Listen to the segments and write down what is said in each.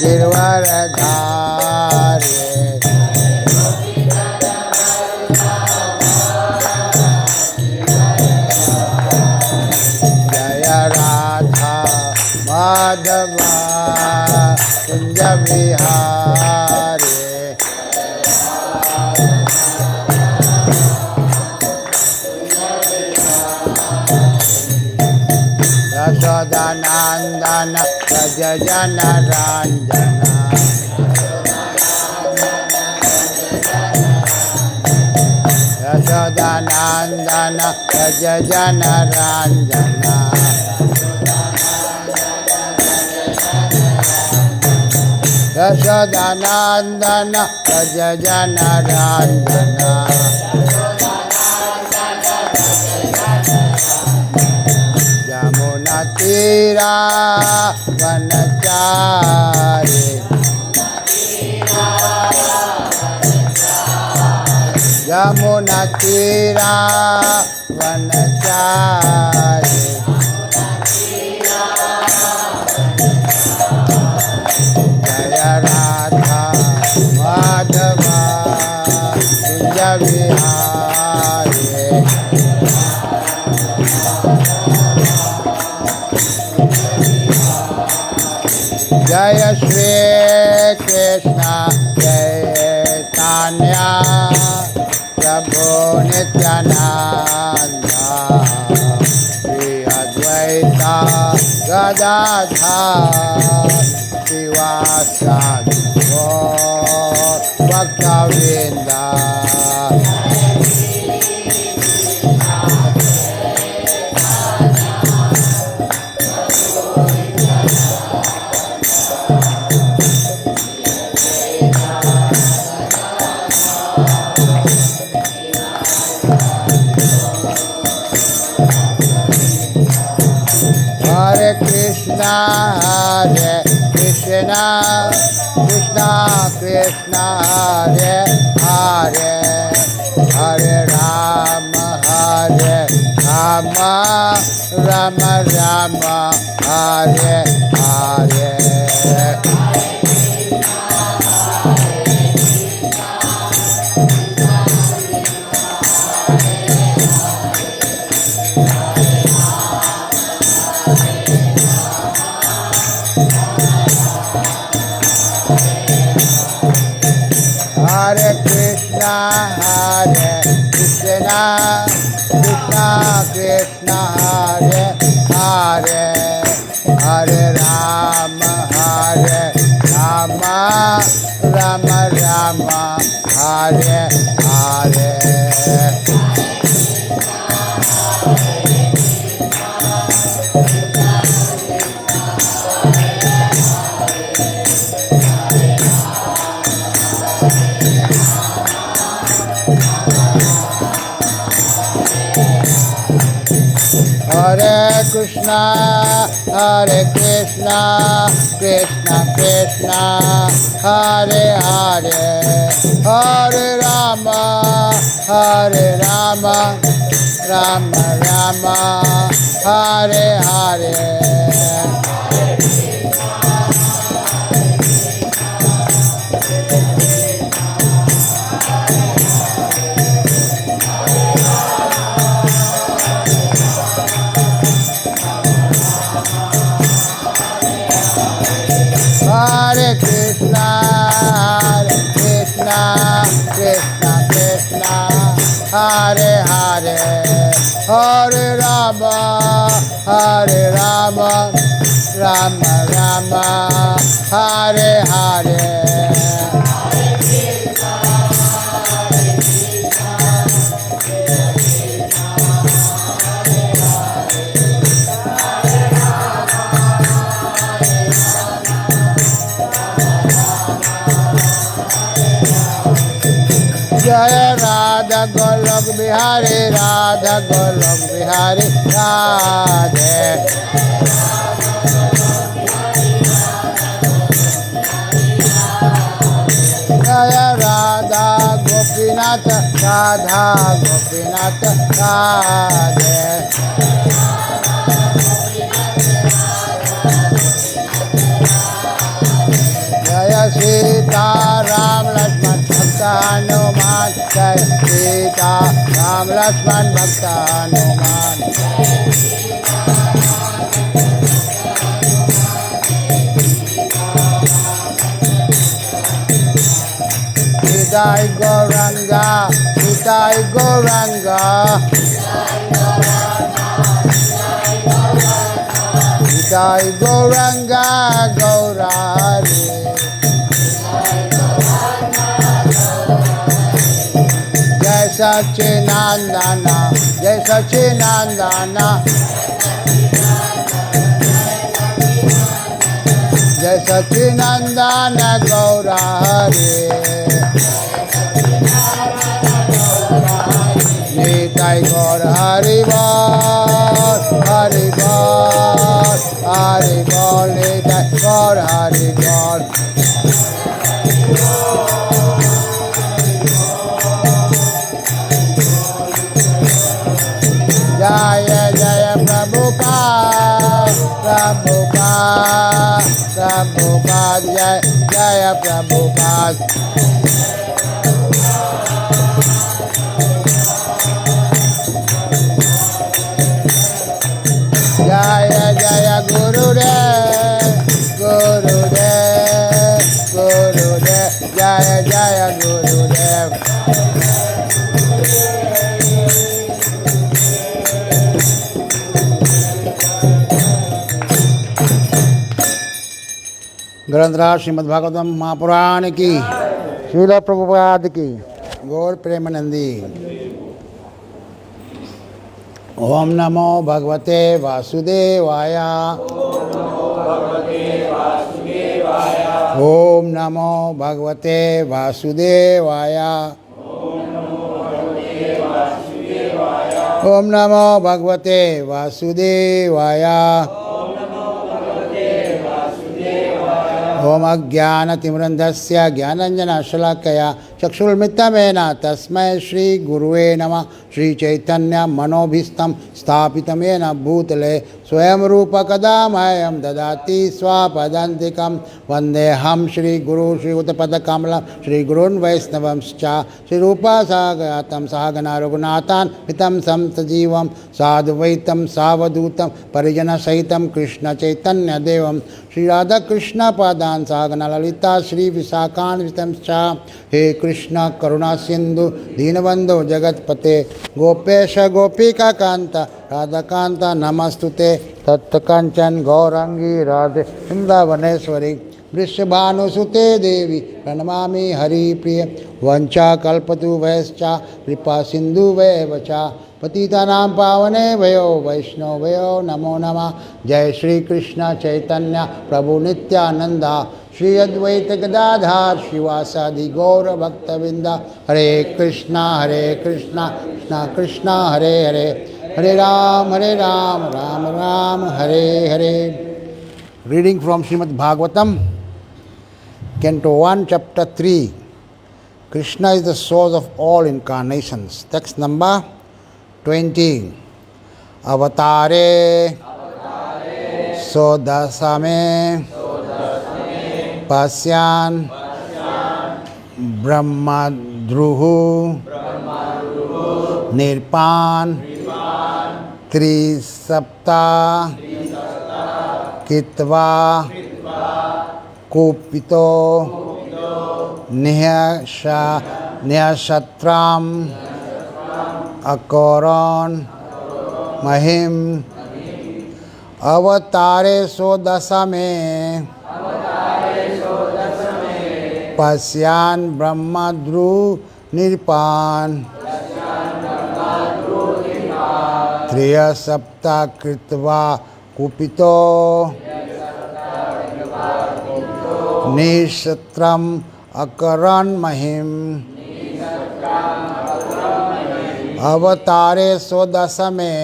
गिरवरधारे जय राधा माधवा कुंज विहारे यशोदानंदन व्रज जन रंजना यशोदानंदन व्रज जन रंजना यशोदानंदन व्रज जन रंजना यमुना तीरा वनचारी यमुना तीरा वनचारी जय राधा माधवा कुंज विहारे जय श्री कृष्ण चैतन्य प्रभु Nityananda Shri Advaita Gadadhar शिवासादि भक्तवृंद Hare Krishna, Krishna Krishna, Hare Hare, Hare Rama, Rama Rama, Hare Hare. Hare Krishna, Krishna Krishna, Hare Hare, Hare Rama, Rama Rama, Hare Hare. Hare Krishna, Krishna Krishna, Hare Hare, Hare Rama, Rama Rama, Hare Hare. Hare Krishna, Krishna Krishna, Hare Hare, Hare Rama, Rama Rama, Hare Hare. जय राधा गोलोक बिहारी, राधा गोलोक बिहारी, राधे। जय राधा गोपीनाथ, राधा गोपीनाथ, राधे। सीता राम लक्ष्मण भक्त हनुमान जय सीता राम लक्ष्मण भक्त Hanuman Nitai Gauranga, Nitai Gauranga, Nitai Gauranga, Gaurari. Jai Sachinandana, Jai Sachinandana, Jai Sachinandana, Gaurari. Nitai Gaur Hari Bol, Hari Bol, Hari Bol, Nitai Gaur Hari Bol. Jaya Jaya Prabhupada, Prabhupada, Prabhupada, Jaya Jaya Prabhupada. Jaya Jaya Gurudev, Gurudev, Gurudev, Jaya Jaya Gurudev. ग्रंथराज Shrimad Bhagavatam Mahapuran की, श्रील प्रभुपाद की, गौर प्रेमानंदी। ओम नमो भगवते वासुदेवाय। ओम नमो भगवते वासुदेवाय। ओम नमो भगवते वासुदेवाय। ओम अज्ञानतिमिरन्धस्य ज्ञानाञ्जनशलाकया चक्षुर्मिलितमेन तस्मै श्री गुरुवे नमः। श्री चैतन्य मनोभीष्टं स्थापितं येन भूतले स्वयं रूप कदा मह्यं ददाति स्वपदान्तिकं। वन्देऽहं श्रीगुरु श्रीयुतपदकमलं श्रीगुरून् वैष्णवंश्च श्रीरूपसागतं सहगणा रघुनाथान्वितं सजीवं साद्वैतं सावधूतं परिजनसहितं कृष्णचैतन्यदेवं श्रीराधाकृष्णपादान् सहगणा ललिता श्रीविशाखान्वितंश्च। हे कृष्ण करुणा सिंधु दीनबंधु जगतपते गोपेश गोपिका कांत राधाकांत नमस्तुते। तत्कांचन गौरांगी राधे वृंदावनेश्वरी वृषभानुसुते देवी प्रणमामि हरिप्रिय। वंचाकल्पतरुभ्यश्च कृपा सिन्धुभ्येव च पतितानां पावनेभ्यो वैष्णवेभ्यो नमो नमः। जय श्री कृष्ण चैतन्य प्रभु नित्यानंद श्री अद्वैत गदाधर शिवासादि गौर भक्तवृंद। Hare Krishna Krishna Krishna Hare Hare, Hare Ram Ram Ram Hare Hare. Reading from Shrimad Bhagavatam, Canto 1, Chapter 3. Krishna is the source of all incarnations. Text number 20. Avatare Sodasame Pasyan Brahmadruhu Nirpan Trisapta Kitva Kupito Nihashatram Akoron Mahim Avatare Sodasame Pasyan Brahmadru Nirpan Triya Sapta Kritva Kupito Nishatram Akaran Mahim Avatare Sodasame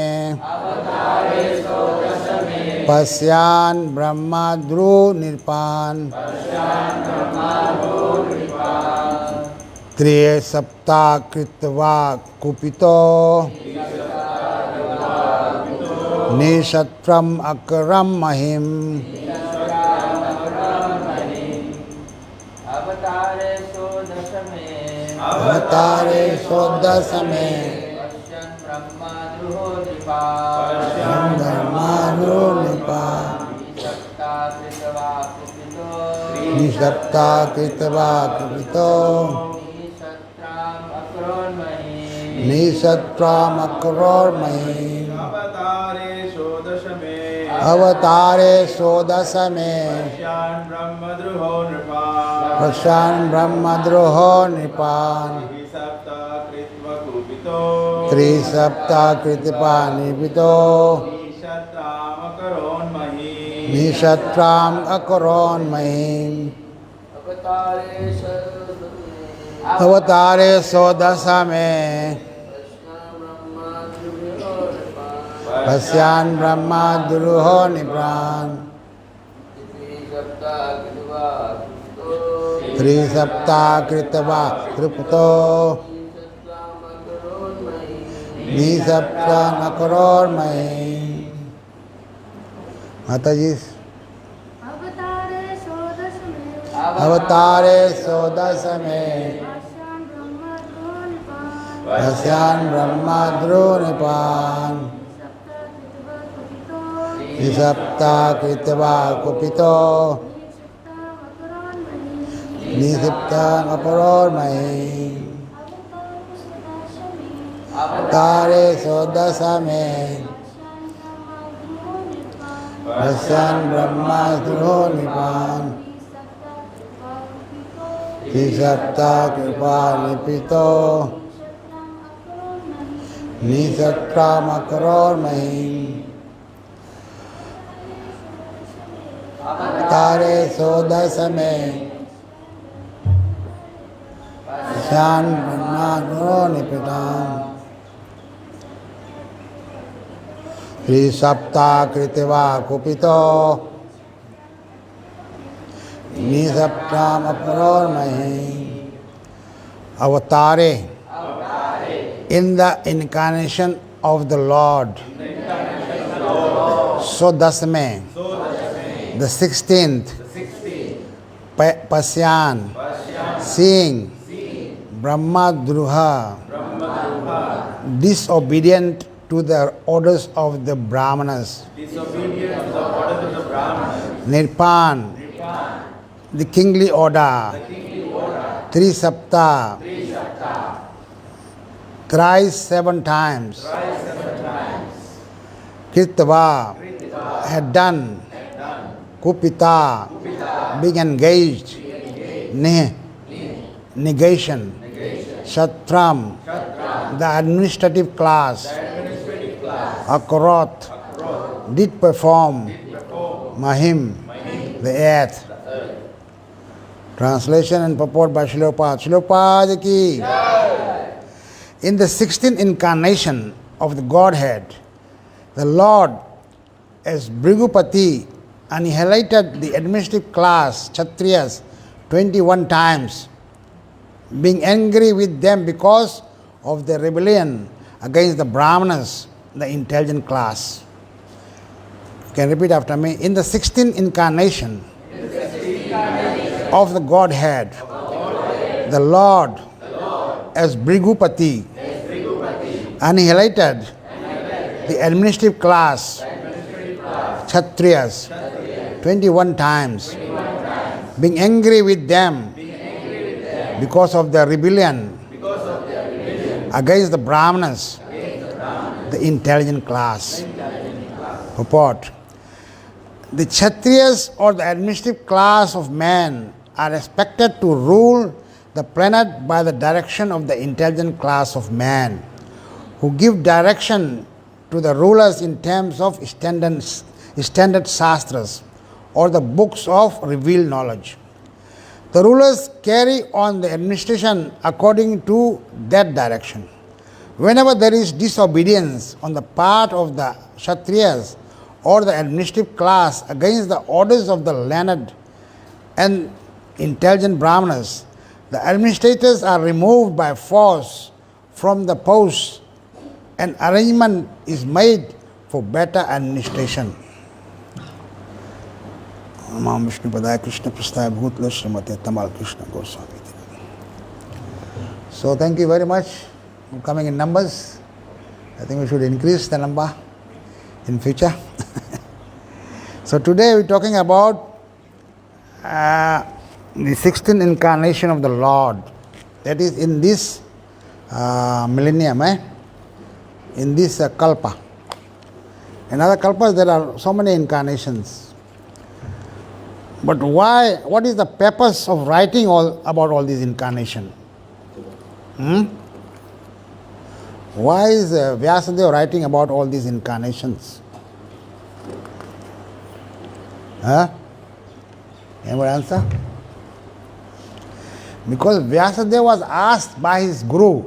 Pasyan Brahmadru Nirpan Triya Sapta Kritva Kupito Nishatram Akaram Mahim अवतारे सोदस में धर्मानु Nipah निसप्ता कृतवा कृतो निसत्राम अकरोर्मयी अवतारे सोदश में प्रशान ब्रह्मद्रोहो नृपान त्रिसप्ता कृतपा निपितो निशत्राम अकरोन्मयी अवतारे सोदश में पश्यान ब्रह्मा दुरुहो निप्रान त्रिसप्ता कृतवा कृपतो निसप्ता नकरोर्मयी। माता जी अवतारे सोदश में पश्यान ब्रह्मा द्रो निपान निसप्ता कृतवा कुपितो निसप्ता अपरोर्मयी अवतारे सोदश में पश्यान ब्रह्मा द्रो निपान निसप्ता कृपा निपितो निसत्राम अकरोर्मयी अवतारे सोदश में पश्यान ब्रह्मा द्रो निपितान त्रिसप्ता कृतवा कुपितो निसप्ताम अपरोर्मयी अवतारे in the incarnation of the Lord. So dasme, the 16th, Pasyan, seeing Brahma Druha, disobedient to the orders of the Brahmanas, Nirpan, the kingly order, Trisapta, thrice 7 times, Kirtava, had done, Kupita, being engaged, negation, Shatram, the administrative class, Akaroth, did perform, Mahim, the earth. Translation and purport by Srila Prabhupada ki. In the 16th incarnation of the Godhead, the Lord, as Bhrigupati, annihilated the administrative class, Kshatriyas, 21 times, being angry with them because of their rebellion against the Brahmanas, the intelligent class. You can repeat after me. In the 16th incarnation of the Godhead, the Lord, as Bhrigupati, annihilated the administrative class, Kshatriyas, 21 times, being angry with them because of their rebellion against the Brahmanas, the intelligent class. Purport. The Kshatriyas, or the administrative class of man, are expected to rule the planet by the direction of the intelligent class of man, who give direction to the rulers in terms of standard shastras, or the books of revealed knowledge. The rulers carry on the administration according to that direction. Whenever there is disobedience on the part of the Kshatriyas or the administrative class against the orders of the learned and intelligent Brahmanas, the administrators are removed by force from the posts and arrangement is made for better administration. Mam Vishnu Padaya Krishna Prasthaya Bhutla Srimate Tamal Krishna Goswami. So thank you very much for coming in numbers. I think we should increase the number in future. So today we're talking about the 16th incarnation of the Lord. That is in this millennium, in this kalpa. In other kalpas there are so many incarnations. But why? What is the purpose of writing about all these incarnations? Why is Vyasadeva writing about all these incarnations? Anyone answer? Because Vyasadeva was asked by his guru,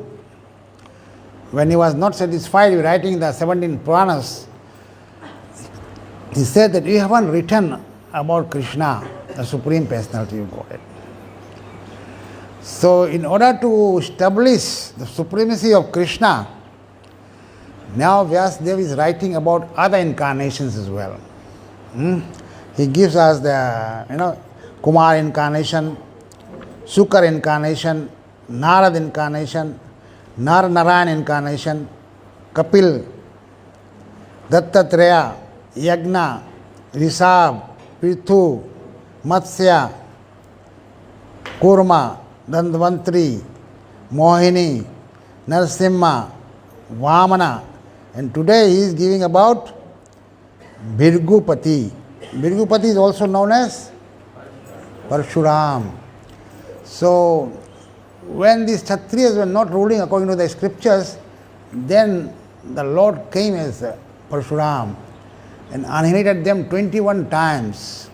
when he was not satisfied with writing the 17 Puranas, he said that you haven't written about Krishna, the Supreme Personality of Godhead. So in order to establish the supremacy of Krishna, now Vyasadeva is writing about other incarnations as well. He gives us the Kumar incarnation, Sukar incarnation, Narad incarnation, Narayan incarnation, Kapil, Dattatreya, Yagna, Rishabh, Prithu, Matsya, Kurma, Dandavantri, Mohini, Narasimha, Vamana, and today he is giving about Bhirgupati. Bhirgupati is also known as Parshuram. So when these Kshatriyas were not ruling according to the scriptures, then the Lord came as Parshuram and annihilated them 21 times.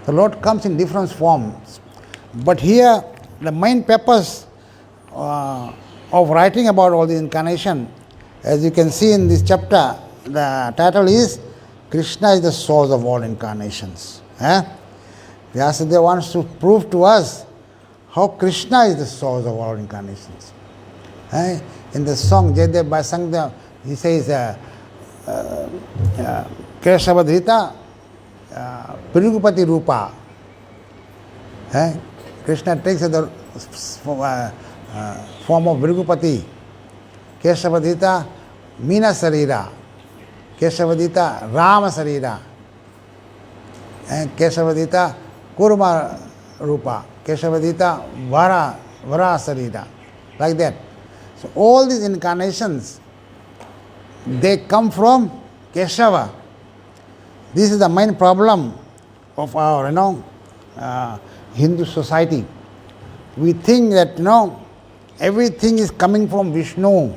The Lord comes in different forms. But here the main purpose of writing about all the incarnation, as you can see in this chapter, the title is Krishna is the source of all incarnations. Vyasadeva wants to prove to us how Krishna is the source of all incarnations. In the song Jayadev Bhasangda, he says Keshavadhrita Pirugupati Rupa. Krishna takes the form of Virgupati. Keshavadita Meena Sarira. Keshavadita Rama Sarira. And Keshavadita Kurma Rupa. Keshavadita Vara Sarira. Like that. So all these incarnations, they come from Keshava. This is the main problem of our Hindu society. We think that everything is coming from Vishnu.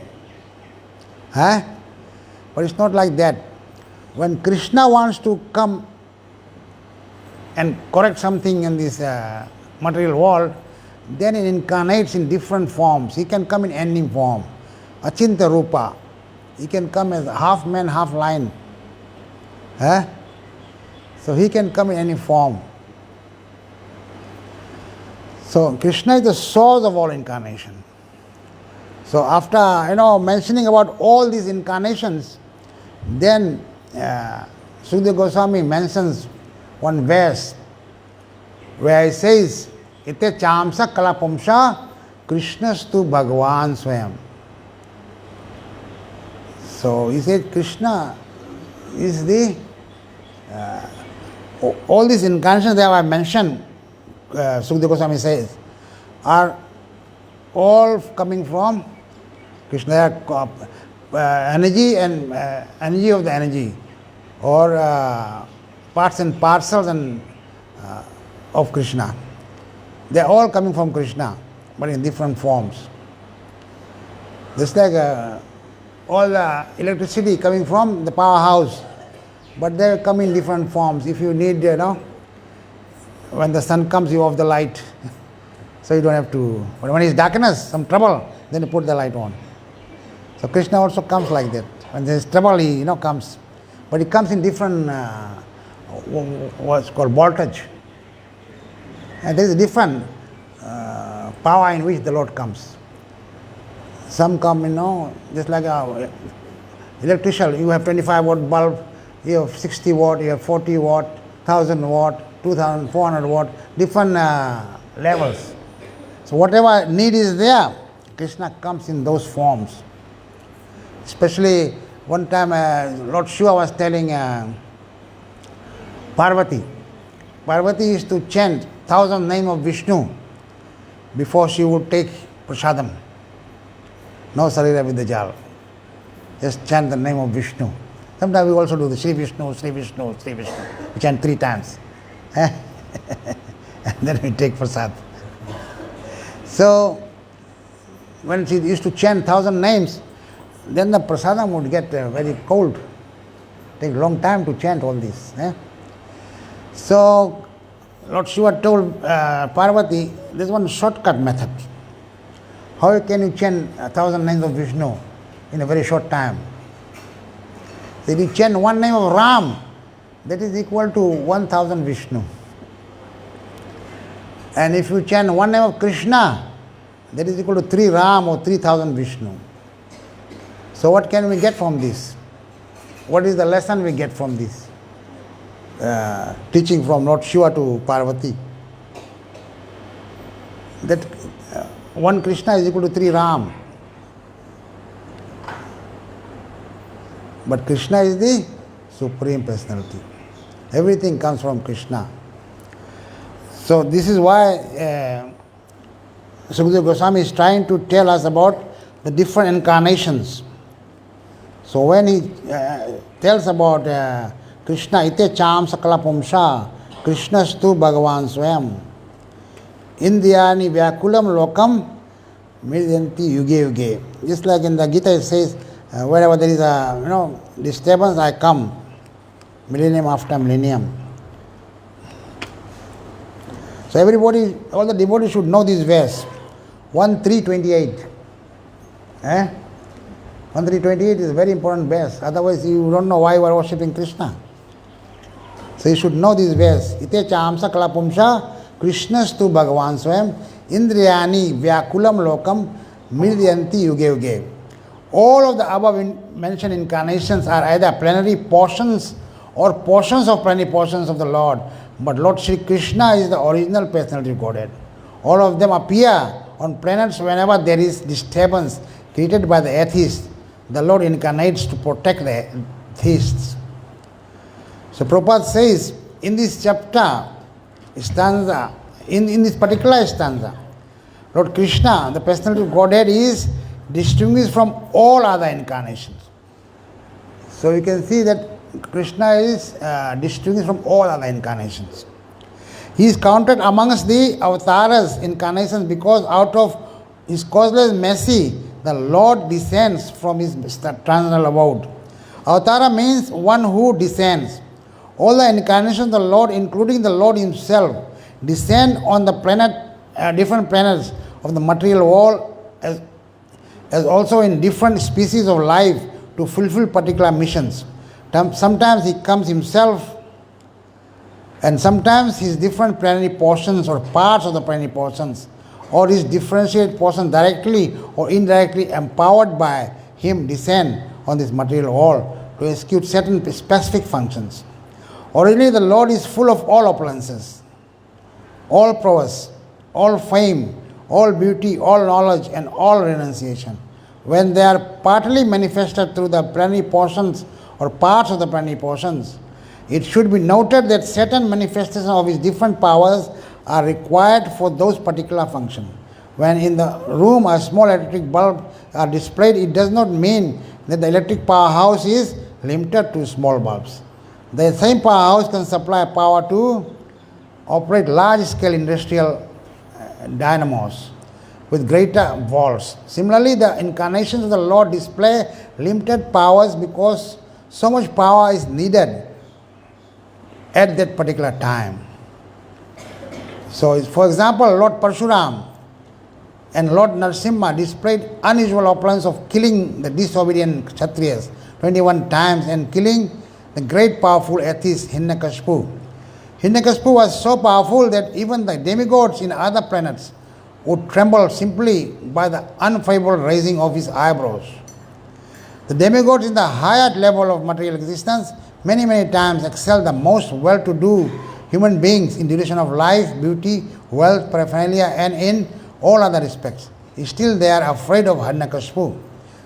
But it's not like that. When Krishna wants to come and correct something in this material world, then he incarnates in different forms. He can come in any form. Achinta Rupa. He can come as half man, half lion. So he can come in any form. So Krishna is the source of all incarnation. So after mentioning about all these incarnations, then Sukadeva Goswami mentions one verse where he says, Ite chamsa kalapumsha Krishnastu Bhagavan Swayam. So he said Krishna is the all these incarnations that I mentioned, Sukadeva Goswami says, are all coming from Krishna. They are energy and energy of the energy, or parts and parcels of Krishna. They are all coming from Krishna, but in different forms. Just like all the electricity coming from the powerhouse, but they come in different forms. If you need, when the sun comes, you off the light, so you don't have to. But when it's darkness, some trouble, then you put the light on. So Krishna also comes like that. When there is trouble, he comes, but he comes in different what's called voltage. And there is a different power in which the Lord comes. Some come, just like electrician. You have 25 watt bulb, you have 60 watt, you have 40 watt, 1000 watt, 2400 watt, different levels. So whatever need is there, Krishna comes in those forms. Especially one time Lord Shiva was telling Parvati used to chant 1000 names of Vishnu before she would take prasadam. No sarira with the jal. Just chant the name of Vishnu. Sometimes we also do the Sri Vishnu, Sri Vishnu, Sri Vishnu. We chant 3 times. And then we take prasad. So, when she used to chant 1000 names, then the prasadam would get very cold. Take a long time to chant all this. So, Lord Shiva told Parvati, there's one shortcut method. How can you chant 1000 names of Vishnu in a very short time? So if you chant one name of Ram, that is equal to 1000 Vishnu. And if you chant one name of Krishna, that is equal to 3 Ram or 3000 Vishnu. So what can we get from this? What is the lesson we get from this? Teaching from Lord Shiva to Parvati. That one Krishna is equal to 3 Ram. But Krishna is the Supreme Personality. Everything comes from Krishna. So this is why Sukadeva Goswami is trying to tell us about the different incarnations. So when he tells about Krishna, ite cham sakala pumsa, Krishnastu Bhagavan Swayam, Indriyani Vyakulam Lokam Midyanti Yuge Yuge. Just like in the Gita it says, wherever there is a disturbance, I come, millennium after millennium. So everybody, all the devotees should know this verse, 1.3.28. 1.3.28 is a very important verse. Otherwise, you don't know why you are worshipping Krishna. So you should know this verse. Ite chamsa kalapumsa Krishnastu Bhagavan Swayam Indriyani Vyakulam Lokam Midyanti Yuge Yuge. All of the above mentioned incarnations are either plenary portions or portions of plenary portions of the Lord. But Lord Sri Krishna is the original personality of Godhead. All of them appear on planets whenever there is disturbance created by the atheists. The Lord incarnates to protect the theists. So Prabhupada says in this chapter, stanza, in this particular stanza, Lord Krishna, the personality of Godhead, is distinguished from all other incarnations. So you can see that Krishna is distinguished from all other incarnations. He is counted amongst the avatars, incarnations, because out of his causeless mercy, the Lord descends from his transcendental abode. Avatara means one who descends. All the incarnations of the Lord, including the Lord himself, descend on the different planets of the material world, as also in different species of life to fulfill particular missions. Sometimes he comes himself, and sometimes his different plenary portions or parts of the plenary portions, or his differentiated portions directly or indirectly empowered by him descend on this material world to execute certain specific functions. Originally the Lord is full of all opulences, all prowess, all fame, all beauty, all knowledge, and all renunciation. When they are partly manifested through the plenary portions or parts of the plenary portions, it should be noted that certain manifestations of his different powers are required for those particular functions. When in the room a small electric bulb are displayed, it does not mean that the electric powerhouse is limited to small bulbs. The same powerhouse can supply power to operate large-scale industrial dynamos with greater volts. Similarly, the incarnations of the Lord display limited powers because so much power is needed at that particular time. So, for example, Lord Parshuram and Lord Narasimha displayed unusual opulence of killing the disobedient Kshatriyas 21 times and killing the great powerful atheist Hiranyakashipu. Hiranyakashipu was so powerful that even the demigods in other planets would tremble simply by the unfavorable raising of his eyebrows. The demigods in the higher level of material existence many, many times excel the most well-to-do human beings in duration of life, beauty, wealth, paraphernalia, and in all other respects. Still they are afraid of Hiranyakashipu.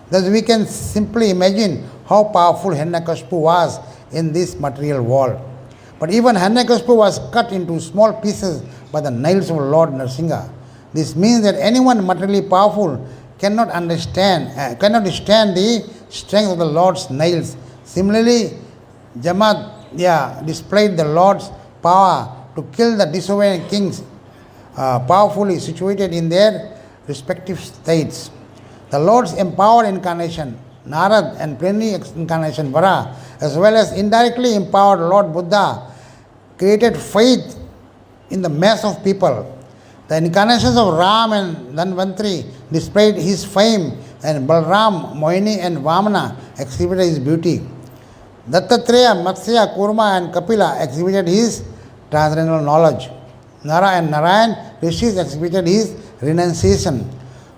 Thus we can simply imagine how powerful Hiranyakashipu was in this material world. But even Hiranyakashipu was cut into small pieces by the nails of Lord Nrsimha. This means that anyone materially powerful cannot stand the strength of the Lord's nails. Similarly, Jamadagni displayed the Lord's power to kill the disobedient kings powerfully situated in their respective states. The Lord's empowered incarnation, Narad, and plenary incarnation, Vara, as well as indirectly empowered Lord Buddha, created faith in the mass of people. The incarnations of Ram and Dhanvantri displayed his fame, and Balram, Mohini, and Vamana exhibited his beauty. Dattatreya, Matsya, Kurma, and Kapila exhibited his transcendental knowledge. Nara and Narayan, Rishis, exhibited his renunciation.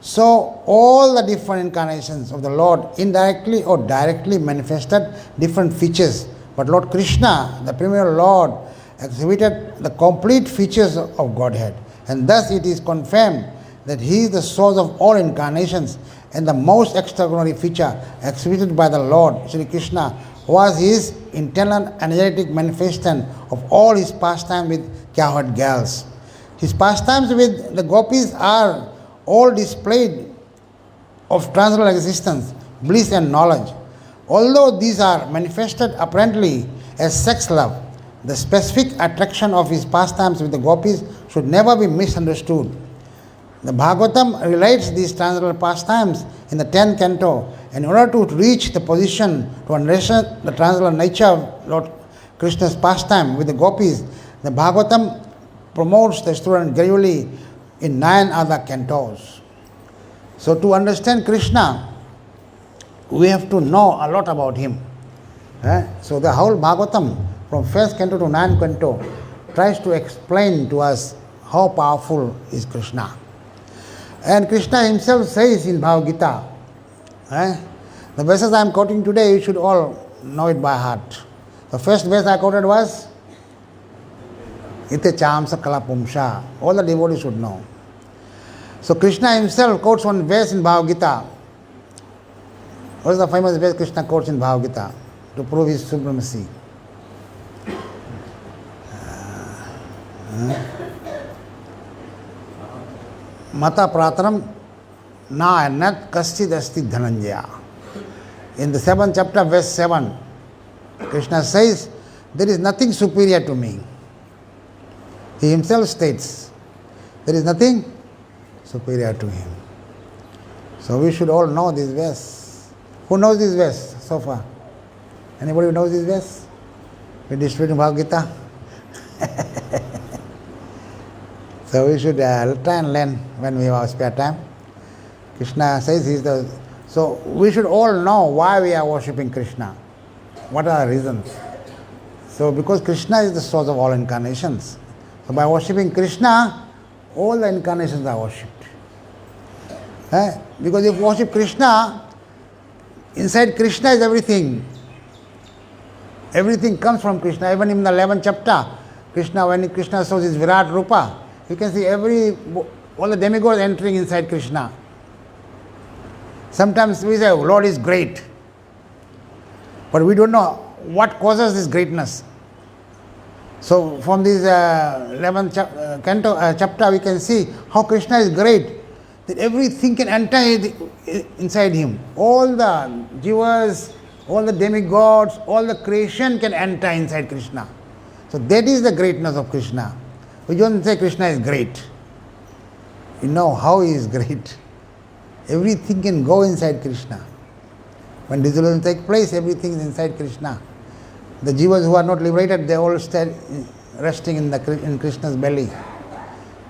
So, all the different incarnations of the Lord indirectly or directly manifested different features. But Lord Krishna, the premier Lord, exhibited the complete features of Godhead. And thus it is confirmed that He is the source of all incarnations, and the most extraordinary feature exhibited by the Lord Sri Krishna was His internal energetic manifestation of all His pastimes with cowherd girls. His pastimes with the gopis are all displayed of transcendental existence, bliss and knowledge. Although these are manifested apparently as sex love, the specific attraction of his pastimes with the gopis should never be misunderstood. The Bhagavatam relates these transcendental pastimes in the 10th canto, and in order to reach the position to understand the transcendental nature of Lord Krishna's pastime with the gopis, the Bhagavatam promotes the student gradually in 9 other cantos. So to understand Krishna, we have to know a lot about him. So the whole Bhagavatam from 1st canto to 9th canto tries to explain to us how powerful is Krishna. And Krishna himself says in Bhagavad Gita, the verses I am quoting today, you should all know it by heart. The first verse I quoted was Ite Chamsa Kala Pumsha. All the devotees should know. So Krishna himself quotes one verse in Bhagavad Gita. What is the famous verse Krishna quotes in Bhagavad Gita to prove his supremacy? Mata Prataram Na Nat Kaschid Asti Dhananjaya. In the 7th chapter, verse 7, Krishna says, there is nothing superior to me. He himself states, there is nothing superior to him. So we should all know this verse. Who knows this verse so far? Anybody who knows this verse? We distribute in Bhagavad Gita. So we should try and learn when we have our spare time. Krishna says he is the... So we should all know why we are worshipping Krishna. What are the reasons? So because Krishna is the source of all incarnations. So by worshipping Krishna, all the incarnations are worshipped. Because if you worship Krishna, inside Krishna is everything. Everything comes from Krishna. Even in the 11th chapter, when Krishna shows his Virat Rupa, you can see all the demigods entering inside Krishna. Sometimes we say, Lord is great. But we don't know what causes this greatness. So from this 11th chapter, we can see how Krishna is great. That everything can enter inside him. All the jivas, all the demigods, all the creation can enter inside Krishna. So that is the greatness of Krishna. We don't say Krishna is great. You know how he is great. Everything can go inside Krishna. When dissolution takes place, everything is inside Krishna. The jivas who are not liberated, they all stay resting in Krishna's belly.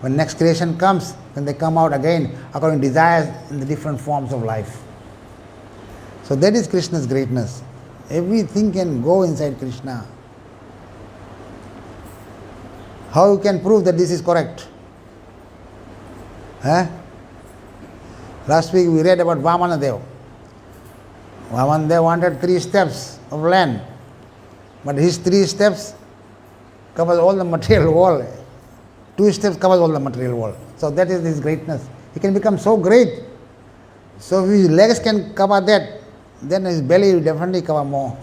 When next creation comes, when they come out again, according to desires in the different forms of life. So that is Krishna's greatness. Everything can go inside Krishna. How you can prove that this is correct? Last week we read about Vamanadev. Vamanadev wanted 3 steps of land. But his 3 steps covers all the material world. 2 steps covers all the material world. So that is his greatness. He can become so great. So if his legs can cover that, then his belly will definitely cover more.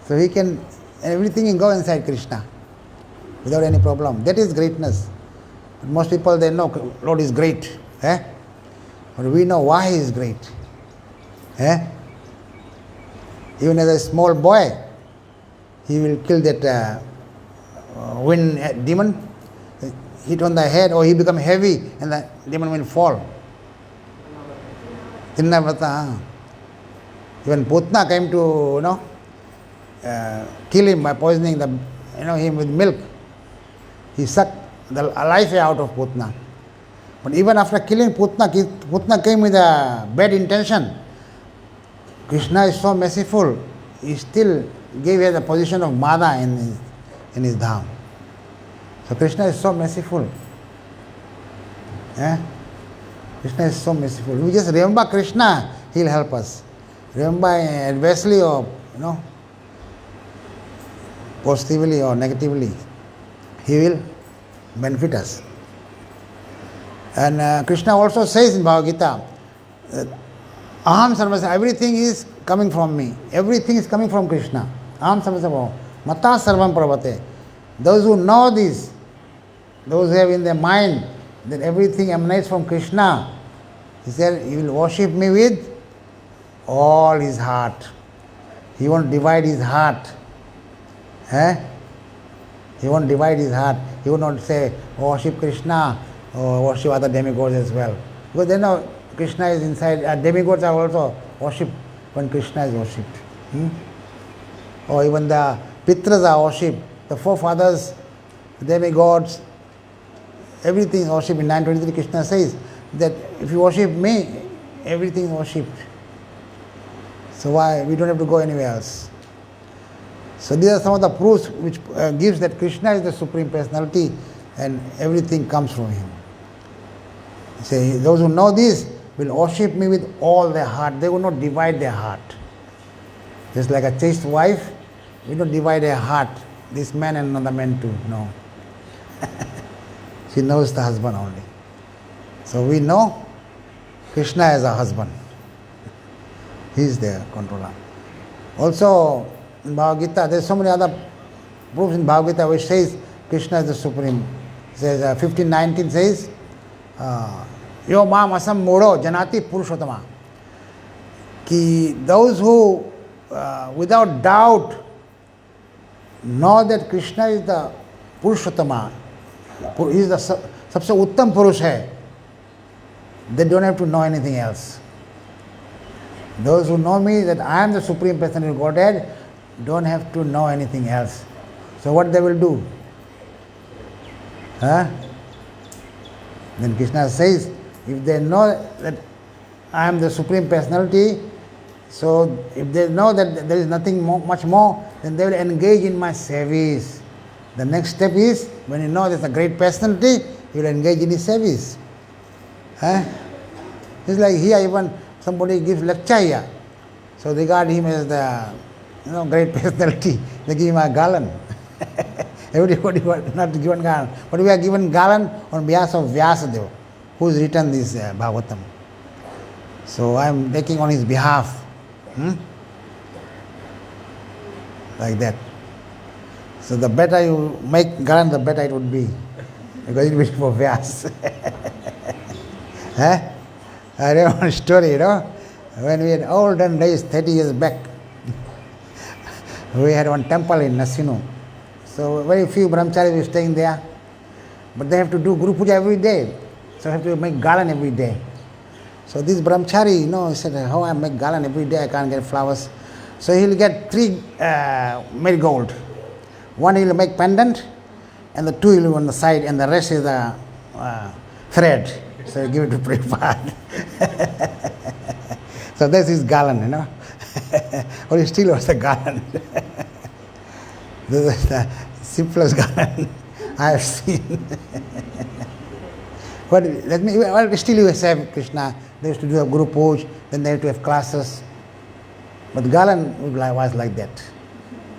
So he can, everything can go inside Krishna without any problem. That is greatness. But most people, they know Lord is great. But we know why he is great. Even as a small boy, he will kill that wind demon, hit on the head, or he become heavy and the demon will fall. Tinnavrata. Even Putna came to, kill him by poisoning him with milk. He sucked the life out of Putna. But even after killing Putna, Putna came with a bad intention. Krishna is so merciful. He still gave her the position of Mada in his dham. So Krishna is so merciful. Krishna is so merciful. We just remember Krishna, he'll help us. Remember adversely or positively or negatively, he will benefit us. And Krishna also says in Bhagavad Gita, Aham sarvasya, everything is coming from me. Everything is coming from Krishna. Aham sarvasya, mata sarvam pravate. Those who know this, those who have in their mind that everything emanates from Krishna, he said, he will worship me with all his heart. He won't divide his heart. He won't divide his heart. He will not say, worship Krishna or worship other demigods as well. Because they know Krishna is inside. Demigods are also worshipped when Krishna is worshipped. Or even the Pitras are worshipped. The forefathers, demigods, everything is worshipped. In 923 Krishna says that if you worship me, everything is worshipped. So why? We don't have to go anywhere else. So these are some of the proofs which gives that Krishna is the Supreme Personality and everything comes from him. Say, those who know this will worship me with all their heart. They will not divide their heart. Just like a chaste wife, we don't divide her heart. This man and another man too. No. She knows the husband only. So we know Krishna as a husband. He is the controller. Also, in Bhagavad Gita, there are so many other proofs in Bhagavad Gita which says Krishna is the Supreme. It says 15:19 says, Yo mam asam modo janati purushottama. Ki those who without doubt know that Krishna is the Purushottama, he is the सबसे उत्तम पुरुष है, they don't have to know anything else. Those who know me that I am the Supreme Personality of Godhead don't have to know anything else. So what they will do? Then Krishna says, if they know that I am the Supreme Personality, so if they know that there is nothing much more, then they will engage in my service. The next step is, when you know there is a great personality, you will engage in his service. It's like here, even somebody gives lecture here, so regard him as the great personality. They give him a garland. Everybody was not given garland, but we are given garland on behalf of Vyasadeva, who has written this Bhagavatam. So I am taking on his behalf. Like that. So the better you make garland, the better it would be, because it will be for Vyas. I remember a story, when we had olden days, 30 years back, we had one temple in Nasinu. So very few brahmacharis were staying there, but they have to do Guru Puja every day. So I have to make garland every day. So this brahmachari, he said, how I make garland every day, I can't get flowers. So he'll get 3 marigold. One he'll make pendant, and the 2 he'll leave on the side, and the rest is the thread. So he'll give it to Prabhupada. So this is garland, Or he still was the garland. This is the simplest garland I have seen. But still you have Krishna. They used to do a Guru Puja, then they have to have classes. But Galan was like that.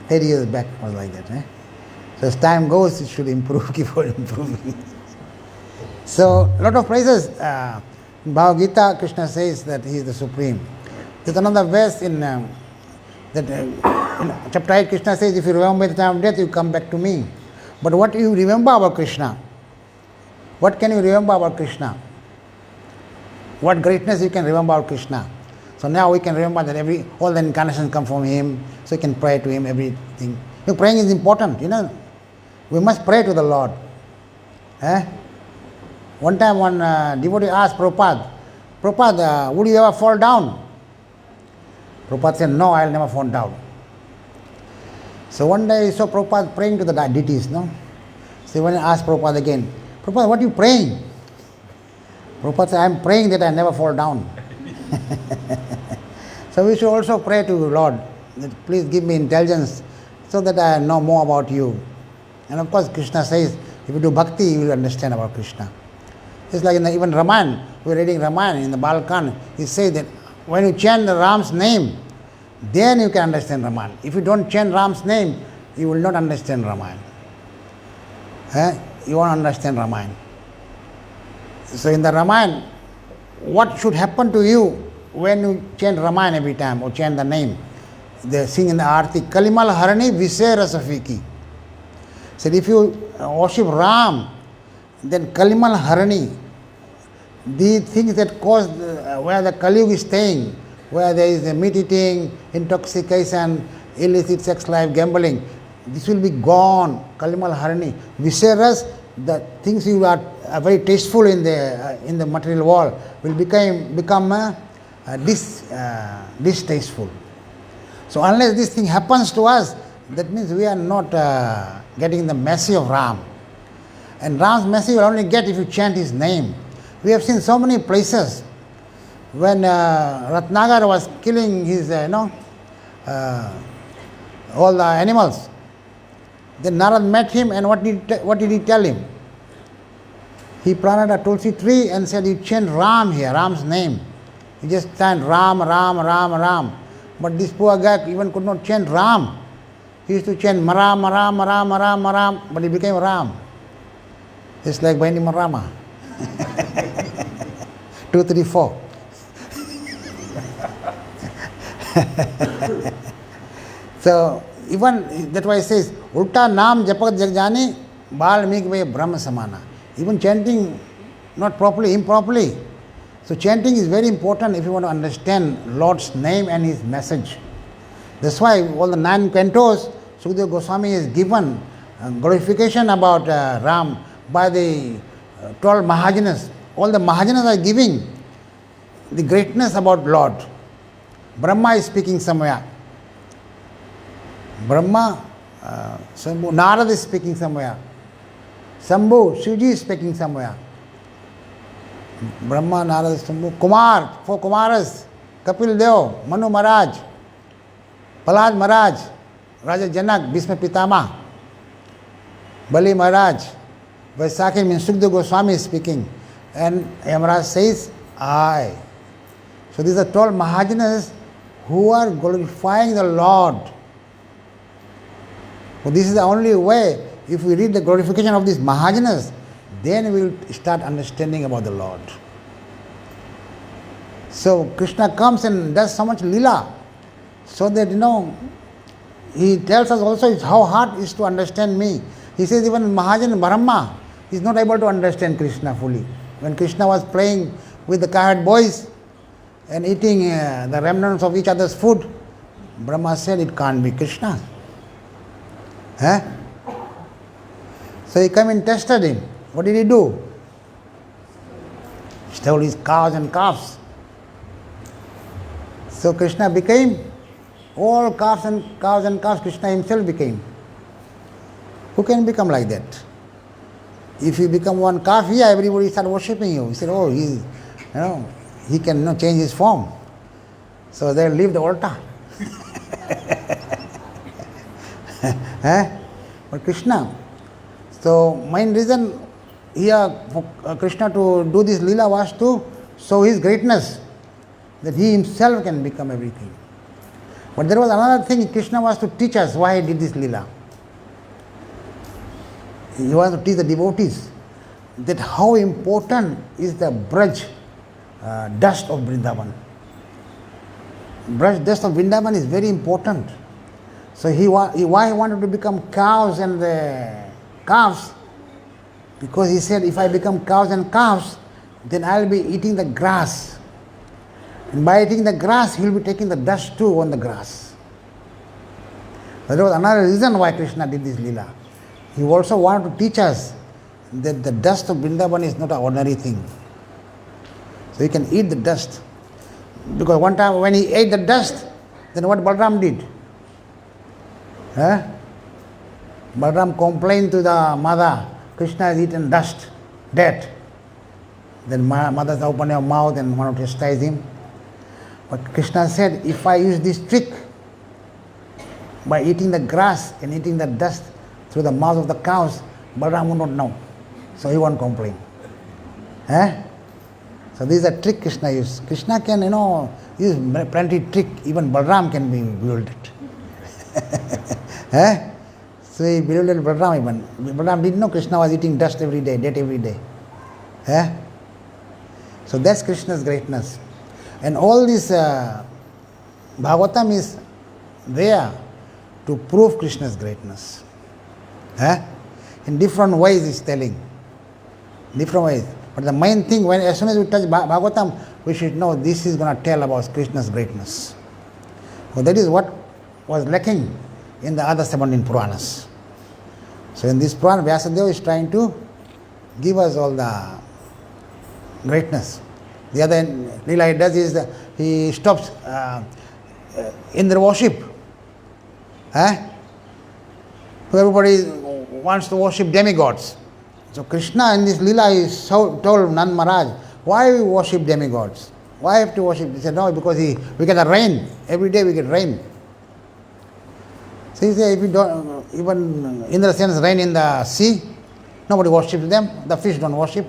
30 years back was like that. Eh? So as time goes, it should improve, keep on improving. So, a lot of praises. Bhagavad Gita, Krishna says that he is the Supreme. There's another verse in chapter 8, Krishna says, if you remember the time of death, you come back to me. But what do you remember about Krishna? What can you remember about Krishna? What greatness you can remember about Krishna? So now we can remember that all the incarnations come from him, so you can pray to him, everything. Praying is important, We must pray to the Lord. One time one devotee asked Prabhupada, would you ever fall down? Prabhupada said, no, I'll never fall down. So one day he saw Prabhupada praying to the deities, no? So when I asked Prabhupada again, Prabhupada, what are you praying? Prabhupada said, I'm praying that I never fall down. So we should also pray to the Lord, that please give me intelligence so that I know more about you. And of course Krishna says, if you do bhakti, you will understand about Krishna. It's like even Ramayana, we're reading Ramayana in the Balkan, he says that when you chant the Ram's name, then you can understand Ramayana. If you don't chant Ram's name, you will not understand Ramayana. You won't understand Ramayana. So in the Ramayana, what should happen to you when you chant Ramayana every time or chant the name? They sing in the Aarti, Kalimal Harani Visay Rasafiki. So if you worship Ram, then Kalimal Harani, the things that cause where the Kali Yuga is staying, where there is meat eating, intoxication, illicit sex life, gambling, this will be gone. Kalimal Harani. Viseras, the things you are very tasteful in the material world will become distasteful. So unless this thing happens to us, that means we are not getting the mercy of Ram. And Ram's mercy you will only get if you chant his name. We have seen so many places when Ratnagar was killing his, all the animals. Then Narad met him, and what did he tell him? He planted a tulsi tree and said, you chant Ram here, Ram's name. You just chant Ram, Ram, Ram, Ram. But this poor guy even could not chant Ram. He used to chant Maram, Maram, Maram, Maram, Maram, but he became Ram. It's like Baini Marama. 2, 3, 4. So, even that's why it says, Ulta Nam Japak Jagjani, Bal Mikve Brahma Samana. Even chanting not properly, improperly. So chanting is very important if you want to understand Lord's name and his message. That's why all the 9 cantos, Sukadeva Goswami has given glorification about Ram by the 12 Mahajanas. All the Mahajanas are giving the greatness about Lord. Brahma is speaking somewhere. Brahma, Shambhu, Narad is speaking somewhere. Shambhu, Shivji is speaking somewhere. Brahma, Narad, Shambhu, Kumar, 4 Kumaras, Kapil Dev, Manu Maharaj, Prahlad Maharaj, Raja Janak, Bhishma Pitama, Bali Maharaj, Vaisakhi means Sukadeva Goswami is speaking. And Yamaraj says, I. So these are 12 Mahajanas who are glorifying the Lord. So this is the only way, if we read the glorification of these Mahajanas, then we will start understanding about the Lord. So Krishna comes and does so much lila, so that he tells us also how hard it is to understand me. He says even Mahajan Brahma is not able to understand Krishna fully. When Krishna was playing with the cowherd boys and eating the remnants of each other's food, Brahma said it can't be Krishna. So he came and tested him. What did he do? He stole his cows and calves. So Krishna became all cows and calves, Krishna himself became. Who can become like that? If you become one calf here, everybody start worshipping you. He said, oh, he can change his form. So they leave the altar. But Krishna. So main reason here for Krishna to do this lila was to show his greatness, that he himself can become everything. But there was another thing Krishna was to teach us why he did this lila. He wants to teach the devotees that how important is the Braj dust of Vrindavan. Braj dust of Vrindavan is very important. So why he wanted to become cows and calves? Because he said, if I become cows and calves, then I will be eating the grass. And by eating the grass, he will be taking the dust too on the grass. But there was another reason why Krishna did this lila. He also wanted to teach us that the dust of Vrindavan is not an ordinary thing. So you can eat the dust. Because one time when he ate the dust, then what Balram did? Balram complained to the mother, Krishna has eaten dust, dead. Then mother opened her mouth and wanted to chastise him. But Krishna said, if I use this trick by eating the grass and eating the dust through the mouth of the cows, Balram would not know. So he won't complain. So this is a trick Krishna used. Krishna can, use plenty trick. Even Balram can be bewildered. So he bewildered Balram even. Balram didn't know Krishna was eating dust every day, dead every day. So that's Krishna's greatness. And all this Bhagavatam is there to prove Krishna's greatness. In different ways he's telling. Different ways. But the main thing, as soon as we touch Bhagavatam, we should know this is going to tell about Krishna's greatness. So that is what was lacking in the other 17 Puranas. So in this Purana, Vyasadeva is trying to give us all the greatness. The other lila he does is he stops Indra worship. So everybody wants to worship demigods. So Krishna in this lila is told Nand Maharaj, why we worship demigods? Why have to worship? He said, no, because we get the rain. Every day we get rain. So he said, if we don't, even Indra sends rain in the sea, nobody worships them. The fish don't worship.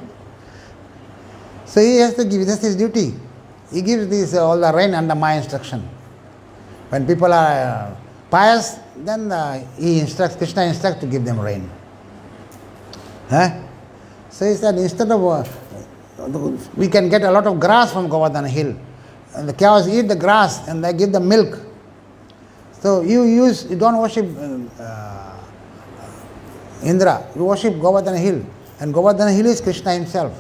So he has to give, that's his duty. He gives this all the rain under my instruction. When people are pious, then Krishna instructs to give them rain. So he said, instead of, we can get a lot of grass from Govardhana hill. And the cows eat the grass and they give the milk. So you don't worship Indra, you worship Govardhana hill. And Govardhana hill is Krishna himself.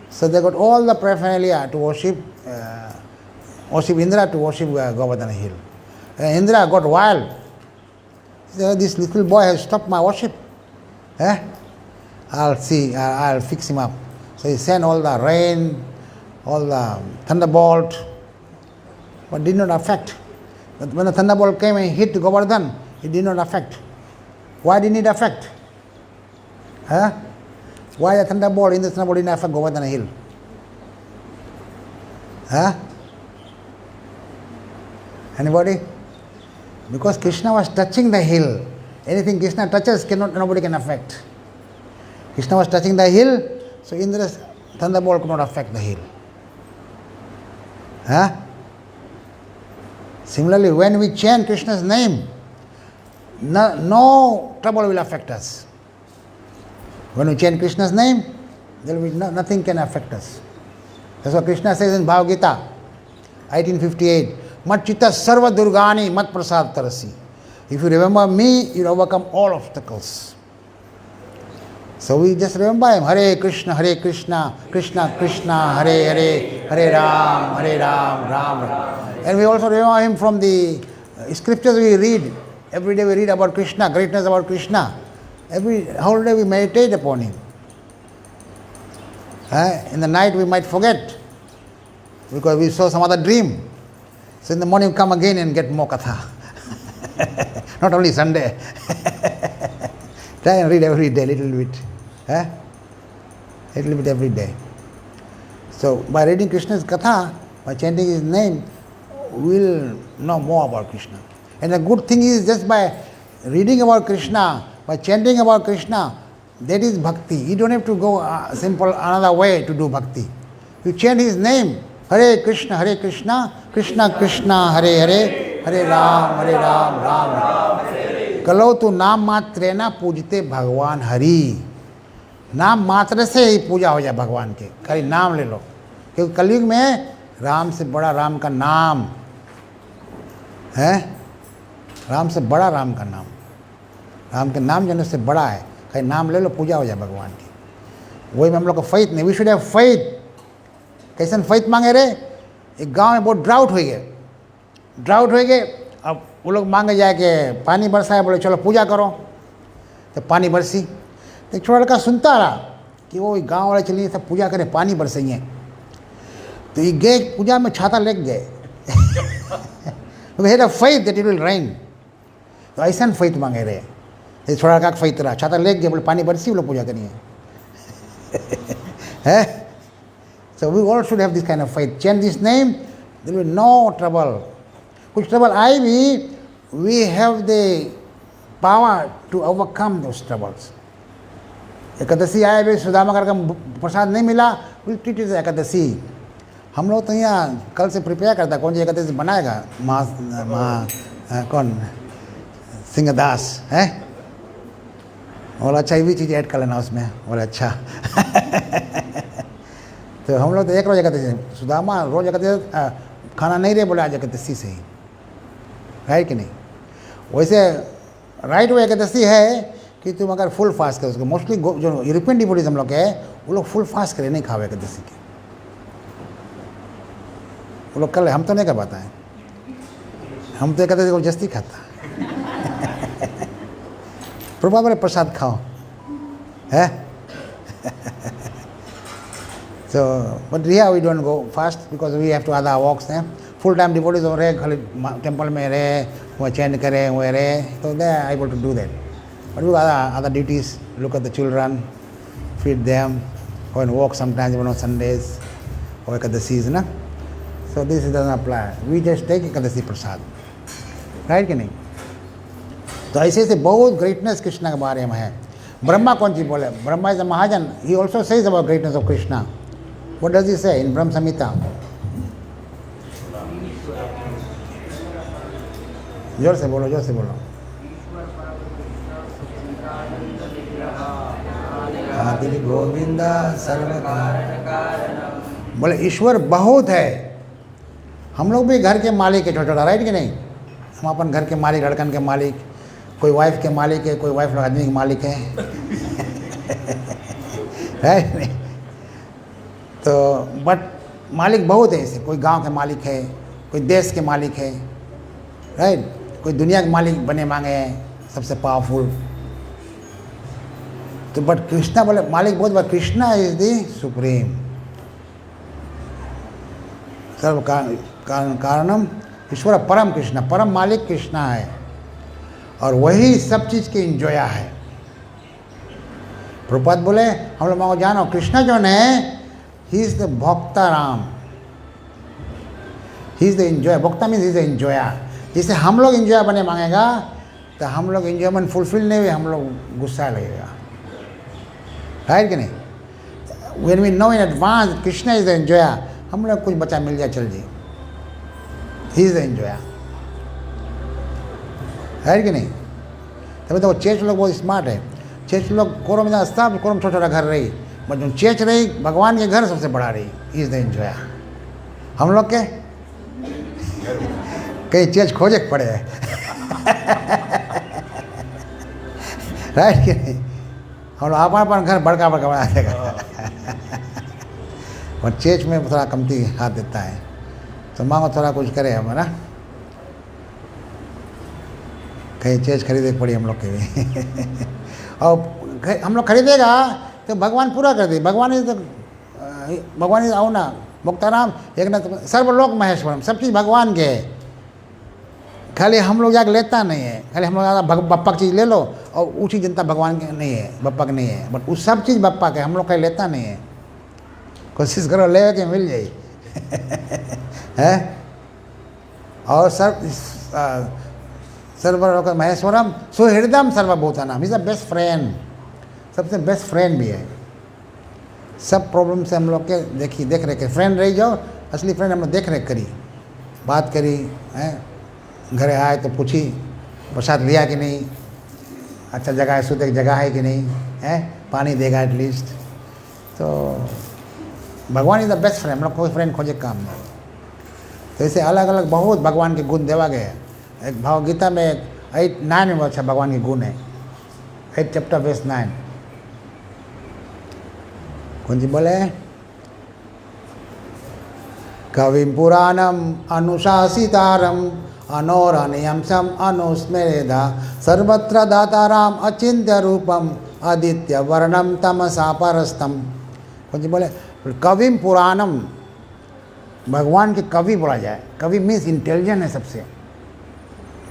So they got all the paraphernalia to worship Indra, to worship Govardhana hill. Indra got wild. He said, this little boy has stopped my worship. I'll fix him up. So he sent all the rain, all the thunderbolt, but did not affect. But when the thunderbolt came and hit Govardhan, it did not affect. Why didn't it affect? Why the thunderbolt didn't affect Govardhana hill? Anybody? Because Krishna was touching the hill. Anything Krishna touches, nobody can affect. Krishna was touching the hill, so Indra's thunderbolt could not affect the hill. Similarly, when we chant Krishna's name, no trouble will affect us. When we chant Krishna's name, there will be nothing can affect us. That's what Krishna says in Bhagavad Gita, 1858. Mat chitta sarva durgani mat prasad tarasi. If you remember me, you overcome all obstacles. So we just remember him, Hare Krishna, Krishna Krishna, Hare Hare, Hare Ram, Ram Ram. And we also remember him from the scriptures we read. Every day we read about Krishna, greatness about Krishna. Every whole day we meditate upon him. In the night we might forget because we saw some other dream. So in the morning we come again and get more katha. Not only Sunday. Try and read every day, little bit. Little bit every day. So by reading Krishna's katha, by chanting his name, we'll know more about Krishna. And the good thing is, just by reading about Krishna, by chanting about Krishna, that is bhakti. You don't have to go simple another way to do bhakti. You chant his name, Hare Krishna, Krishna Krishna, Hare Hare, हरे राम राम राम। कलो तो नाम मात्र ना पूजते भगवान हरि। नाम मात्र से ही पूजा हो जाए भगवान के, खाली नाम ले लो, क्योंकि कलयुग में राम से बड़ा राम का नाम है, राम से बड़ा राम का नाम, राम के नाम जो से बड़ा है, खाली नाम ले लो, पूजा हो जाए भगवान की। वही में हम लोग का फेथ नहीं, वी शुड हैव फेथ। कैसन फेथ मांगे रे? एक गांव में बहुत ड्राउट हो गए, अब वो लोग मांगे जाए कि पानी बरसाए, बोले चलो पूजा करो, तो पानी बरसी। तो एक छोटा लड़का सुनता रहा कि वो गांव वाले चलिए सब पूजा करें, पानी बरसाइए। तो ये गए पूजा में, छाता लेके गए faith that it will rain. तो ऐसा फेथ मांगे रहे, ये छोटा लड़का फेथ रहा, छाता लेके गए, बोले पानी बरसी, वो लोग पूजा करिए है। So we all should have this kind of faith. Chant this name, there will be no trouble. कुछ trouble आए भी, we have the power to overcome those troubles. Ekadashi आए भी, सुदामा का प्रसाद नहीं मिला, we'll treat it as Ekadashi. हम लोग तो यहाँ कल से प्रिपेयर करता, कौन सी एकादशी बनाएगा? कौन? सिंहदास है, बोला अच्छा ये भी चीज़ ऐड कर लेना उसमें, बोला अच्छा तो हम लोग तो एक रोज एकादशी, सुदामा रोज एकादशी खाना नहीं रहे, बोले आज एकादशी से ही, है कि नहीं? वैसे राइट वो एकादशी है कि तुम अगर फुल फास्ट करो उसको। मोस्टली जो यूरोपियन डिवोटीज हम लोग के, वो लोग फुल फास्ट करें, नहीं खाओ एकादशी के, वो लोग कर ले, हम तो नहीं कर पाता है, हम तो एकादशी को जस्ती खाता प्रभा बोले प्रसाद खाओ है So, but here we don't go fast because we have to other walks there. Full time devotees over here, खाली temple में रहे, वहाँ chant करें, वहाँ रहे, so they are able to do that. But we have other duties, look at the children, feed them, go and walk sometimes even on Sundays, or Ekadashis, na? So this doesn't apply. We just take Ekadashi prasad, right कि नहीं? तो ऐसे ऐसे बहुत greatness Krishna के बारे में है। ब्रह्मा कौन सी बोले? Brahma is a Mahajan, he also says about greatness of Krishna. What does he say in Brahma Samhita? जोर से बोलो, जोर से बोलो। आदि गोविंदा सर्वकारण। बोले ईश्वर बहुत है। हम लोग भी घर के मालिक है, छोटा छोटा, राइट कि नहीं? हम अपन घर के मालिक, लड़कन के मालिक, कोई वाइफ के मालिक है, कोई वाइफ आदमी के मालिक है है नहीं? तो बट मालिक बहुत है ऐसे, कोई गांव के मालिक है, कोई देश के मालिक है, राइट? कोई दुनिया के मालिक बने मांगे हैं, सबसे पावरफुल। तो बट कृष्णा बोले मालिक बहुत, but Krishna is the supreme, सर्व कारणम ईश्वर परम। कृष्णा परम मालिक कृष्णा है, और वही सब चीज़ के इंजॉया है। प्रभुपाद बोले हम लोग मांगो जानो, कृष्णा जो है, he is the Bhokta Ram, he is the enjoyer। Bhokta means he is the enjoyer। जिसे हम लोग इंजॉय बने मांगेगा, तो हम लोग इंजॉयमेंट फुलफिल नहीं हुए, हम लोग गुस्सा लगेगा, है कि नहीं? When we know in advance Krishna is the enjoyer, हम लोग कुछ बचा मिल जाए चल जी, he is the enjoyer, है कि नहीं? तभी तो चेच लोग बहुत स्मार्ट है। चेच लोग कोरम में सब कोरम छोटा छोटा घर रही, बट जो चेच रही भगवान के घर सबसे बड़ा रही, इज द एंजॉय। हम लोग के कहीं चेच खोजे पड़े है राइट कि नहीं? हम लोग अपन घर बड़का बड़का बना देगा और चेच में थोड़ा कमती हाथ देता है। तो मांगो थोड़ा कुछ करे हम, है ना? कहीं चेज खरीदे पड़ी हम लोग के भी और हम लोग खरीदेगा तो भगवान पूरा कर दे। भगवान इज आओ ना मुक्ताराम एक ना सर्वलोक महेश्वरम, सब चीज़ भगवान के है, खाली हम लोग जाकर लेता नहीं है। खाली हम लोग बप्पा की चीज़ ले लो और ऊँची जनता भगवान के नहीं है, बप्पा के नहीं है, बट उस सब चीज़ बप्पा के, हम लोग कहीं लेता नहीं है। कोशिश करो ले के मिल जाए है। और सर्वलोक महेश्वरम सुहृदम सर्वभूतानाम, इज द बेस्ट फ्रेंड, सबसे बेस्ट फ्रेंड भी है। सब प्रॉब्लम से हम लोग के देख रेख फ्रेंड रही जाओ, असली फ्रेंड हम लोग देख रेख करी, बात करी है, घर आए तो पूछी प्रसाद लिया कि नहीं, अच्छा जगह है, सोते जगह है कि नहीं है, पानी देगा एटलीस्ट। तो भगवान इज़ द बेस्ट फ्रेंड, हम लोग कोई फ्रेंड खोजे काम नहीं। तो ऐसे अलग अलग बहुत भगवान के गुण देवा गए। एक भावगीता में 8-9 में बहुत अच्छा भगवान के गुण है, 8 चैप्टर वर्स 9। कौन सी बोले? कविम पुराणम अनुशासितारम अनोरणीयम अनुस्मरेदा सर्वत्र दाताराम अचिंत्य रूपम आदित्य वर्णम तमसा परस्तम। कौन सी बोले? कविम पुराणम, भगवान के कवि बोला जाए। कवि मीन्स इंटेलिजेंट है सबसे।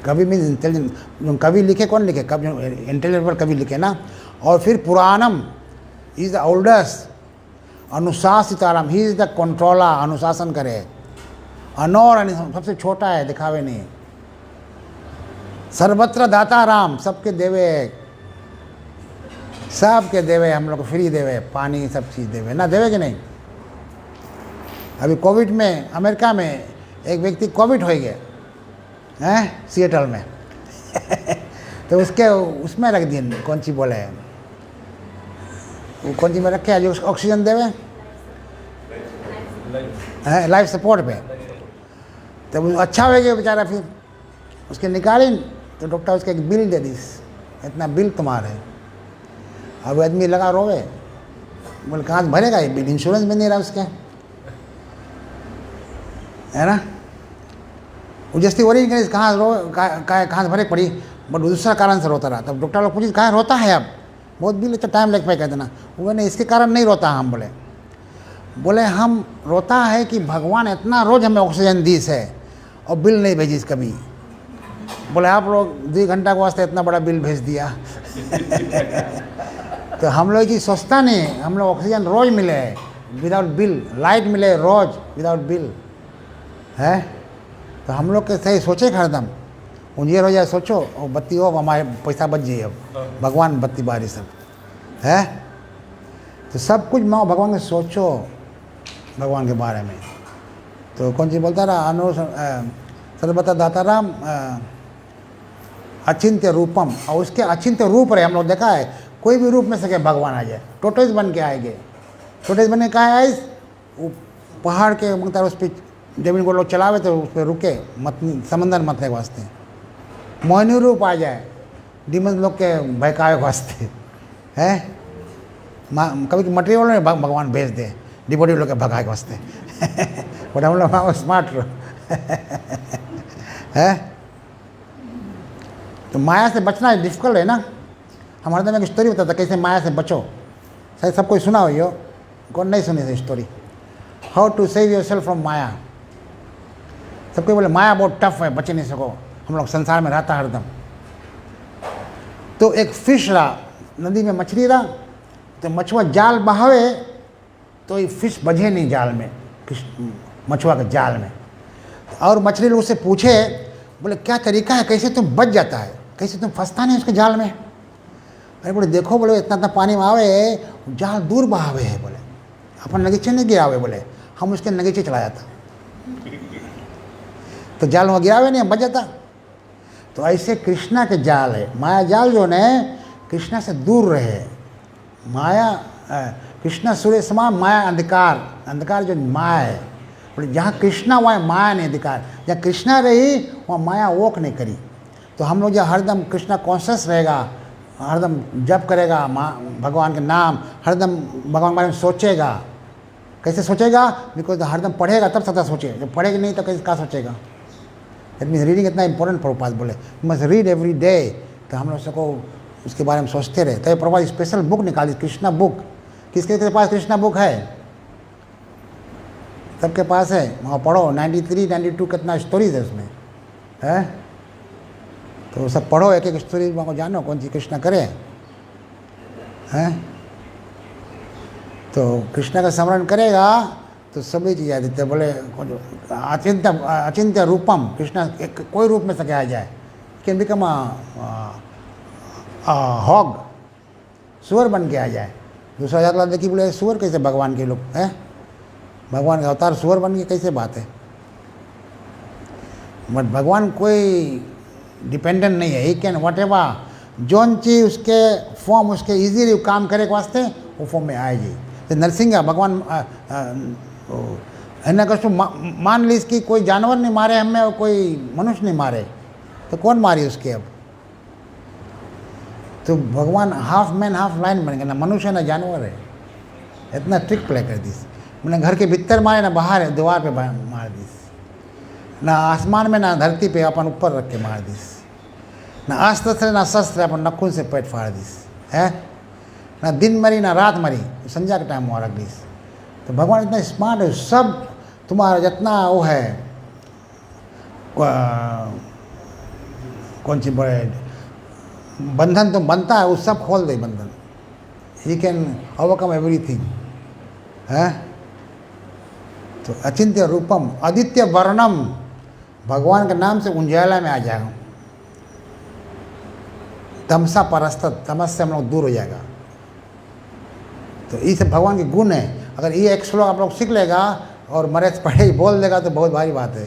कवि मीन्स इंटेलिजेंट। कवि लिखे कौन लिखे? कवि इंटेलिजेंट पर कवि लिखे ना। और फिर पुराणम इज द ओल्डेस्ट। अनुशासिताराम ही इज द कंट्रोलर, अनुशासन करे। अनोर सबसे छोटा है, दिखावे नहीं। सर्वत्र दाता राम, सबके देवे, सबके देवे, हम लोग फ्री देवे, पानी सब चीज़ देवे ना, देवे कि नहीं। अभी कोविड में अमेरिका में एक व्यक्ति कोविड हो गया हैं सिएटल में तो उसके उसमें रख दिए, कौन सी बोले वो, कौन सी में रखे जो ऑक्सीजन देवे हैं, लाइफ सपोर्ट पे। तो वो अच्छा हो गया बेचारा। फिर उसके निकाली तो डॉक्टर उसके एक बिल दे दी, इतना बिल तुम्हारा है। अब आदमी लगा रोवे, बोले कहाँ से भरेगा ये बिल, इंश्योरेंस भी नहीं रहा उसके, है ना। वो जैसे हो रही कहाँ से भरे पड़ी, बट दूसरा कारण से रोता रहा। तब डॉक्टर लोग पूछे कहाँ रोता है अब, बहुत बिल तो टाइम लग पाए, कहते ना। वो नहीं, इसके कारण नहीं रोता हम। बोले हम रोता है कि भगवान इतना रोज हमें ऑक्सीजन दी है और बिल नहीं भेजी कभी। बोले आप लोग 2 घंटा के वास्ते इतना बड़ा बिल भेज दिया तो हम लोग की सोचता नहीं, हम लोग ऑक्सीजन रोज मिले विदाउट बिल, लाइट मिले रोज विदाउट बिल है। तो हम लोग के सही सोचे हरदम, उंजियर हो जाए सोचो और बत्ती हो, हमारे पैसा बच जाइए। अब भगवान बत्ती बारी सब है, तो सब कुछ माँ भगवान के सोचो, भगवान के बारे में। तो कौन सी बोलता रहा, सर्वथा दाताराम अचिंत्य रूपम, और उसके अचिंत्य रूप रहे। हम लोग देखा है कोई भी रूप में सके भगवान आ जाए, टोटोइस बन के आएंगे। टोटोइस बन के कहा है, वो पहाड़ के मतलब उस पर जमीन को लोग चलावे तो उस पर रुके, मत समंदर मतने के वास्ते। मोहिनी रूप आ जाए, डीमन लोग के बहकावे के वास्ते है। कभी मटेरियल में भगवान भेज दे डिबोडी लोग के भगाए के वास्ते बट हम लोग स्मार्ट है। तो माया से बचना डिफिकल्ट है ना। हमारे में एक स्टोरी बताता कैसे माया से बचो, शायद सब कोई सुना हो यो, कौन नहीं सुनी थी story, how to save yourself from माया। सब कोई बोले माया बहुत टफ है, बच नहीं सको, हम लोग संसार में रहता हरदम। तो एक फिश रहा, नदी में मछली रहा, तो मछुआ जाल बहावे तो ये फिश बझे नहीं जाल में, मछुआ के जाल में। और मछली लोग उससे पूछे, बोले क्या तरीका है, कैसे तुम बच जाता है, कैसे तुम फंसता नहीं उसके जाल में। अरे बोले देखो, बोले इतना इतना पानी में आवे, जाल दूर बहावे है, बोले अपन नगीचे नहीं गिरावे, बोले हम उसके नगीचे चला जाता तो जाल में गिरावे नहीं, हम बच जाता। तो ऐसे कृष्णा के जाल है, माया जाल जो ने कृष्णा से दूर रहे। माया कृष्णा सूर्य समान, माया अंधकार, अंधकार जो माया है, बोले जहाँ कृष्णा वहाँ माया नहीं अंधकार, जहाँ कृष्णा रही वहाँ माया वोक नहीं करी। तो हम लोग जहाँ हरदम कृष्णा कॉन्शियस रहेगा, हरदम जप करेगा भगवान के नाम, हरदम भगवान के बारे में सोचेगा। कैसे सोचेगा, बिकॉज हरदम पढ़ेगा तब सदा सोचे, जब पढ़ेगा नहीं तो कैसे क्या सोचेगा। दैट मीन्स रीडिंग इतना इंपॉर्टेंट। प्रभुपाद बोले मस्ट रीड एवरी डे। तो हम लोग सबको उसके बारे में सोचते रहे। तो प्रभुपाद स्पेशल बुक निकाली, कृष्णा बुक। किसके के पास कृष्णा बुक है? सबके पास है, वहाँ पढ़ो। 93, 92 कितना स्टोरीज है उसमें है, तो सब पढ़ो, एक एक स्टोरी वहाँ को जानो कौन सी कृष्णा करे हैं। तो कृष्णा का स्मरण करेगा तो सभी चीज़ याद देते। बोले अचिंत्य रूपम, कृष्णा कोई रूप में सके आ जाए, कैन बिकम हॉग, सुअर बन के आ जाए। दूसरा जात देखी, बोले सुअर कैसे भगवान के लोग हैं, भगवान का अवतार सुअर बन के कैसे बात है। बट भगवान कोई डिपेंडेंट नहीं है, he can what ever zone चीज उसके फॉर्म उसके इजीली काम करे के वास्ते वो फॉर्म में आएगी। तो नरसिंह भगवान है कशु मान लीस कि कोई जानवर नहीं मारे हमें और कोई मनुष्य नहीं मारे, तो कौन मारी उसके अब? तो भगवान हाफ मैन हाफ लाइन बन गए, ना मनुष्य ना जानवर है। इतना ट्रिक प्ले कर दीस। मैंने घर के भीतर मारे ना बाहर है दीवार पे मार दीस, ना आसमान में ना धरती पे अपन ऊपर रख के मार दीस, ना अस्त्र ना शस्त्र अपन नखून से पेट फाड़ दीस है, ना दिन मरी ना रात मरी, संध्या के टाइम वहाँ रख दीस। तो भगवान इतना स्मार्ट है, सब तुम्हारा जितना वो है कौन सी बड़े बंधन तो बनता है वो सब खोल दे बंधन। ही कैन ओवरकम एवरीथिंग है। तो अचिंत्य रूपम आदित्य वर्णम, भगवान के नाम से उंजाला में आ जाएगा। तमसा परस्तत, तमस से हम लोग दूर हो जाएगा। तो ये सब भगवान के गुण है। अगर ये एक श्लोक आप लोग सीख लेगा और मरे पढ़े बोल देगा तो बहुत भारी बात है।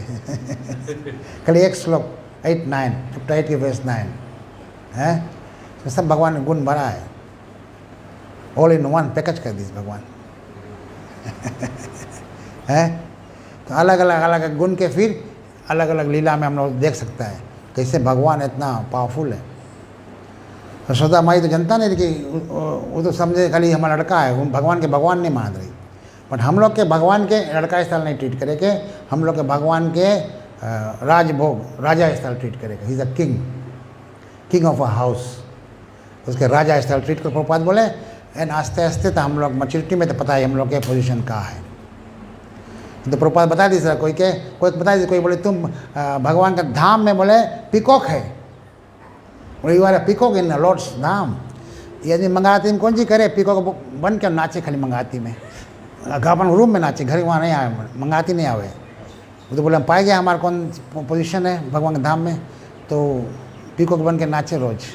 खाली एक श्लोक 8-9 चैप्टर 8 के वर्स 9 है, तो सब भगवान ने गुण भरा है। ऑल इन वन पैकेज कर दीजिए भगवान। है तो अलग अलग गुण के फिर अलग अलग लीला में हम लोग देख सकता है कैसे भगवान इतना पावरफुल है। यशोदा माई तो जनता नहीं कि वो तो समझे खाली हमारा लड़का है, वो भगवान के भगवान नहीं मान रही। बट हम लोग के भगवान के लड़का स्थल नहीं ट्रीट करेंगे, हम लोग के भगवान के राजभोग राजा स्थल ट्रीट करेंगे। He is a king of a house, उसके राजा स्थल ट्रीट कर प्रभुपाद बोले। एंड आस्ते आस्ते तो हम लोग मैच्योरिटी में तो पता है हम लोग के पोजीशन कहाँ है। तो प्रभुपाद बता दी सर कोई बता दी, कोई बोले तुम भगवान का धाम में बोले पिकॉक है, बोले you are a peacock in lord's धाम। ये आदमी मंगाती में कौन जी करे, पिकॉक बन के नाचे खाली मंगाती में, अपन रूम में नाचे, घर वहाँ नहीं आए, मंगाती नहीं आवे। वो तो बोले हम पाए गए हमारा कौन पोजीशन है भगवान के धाम में, तो पिकॉक बन के नाचे रोज।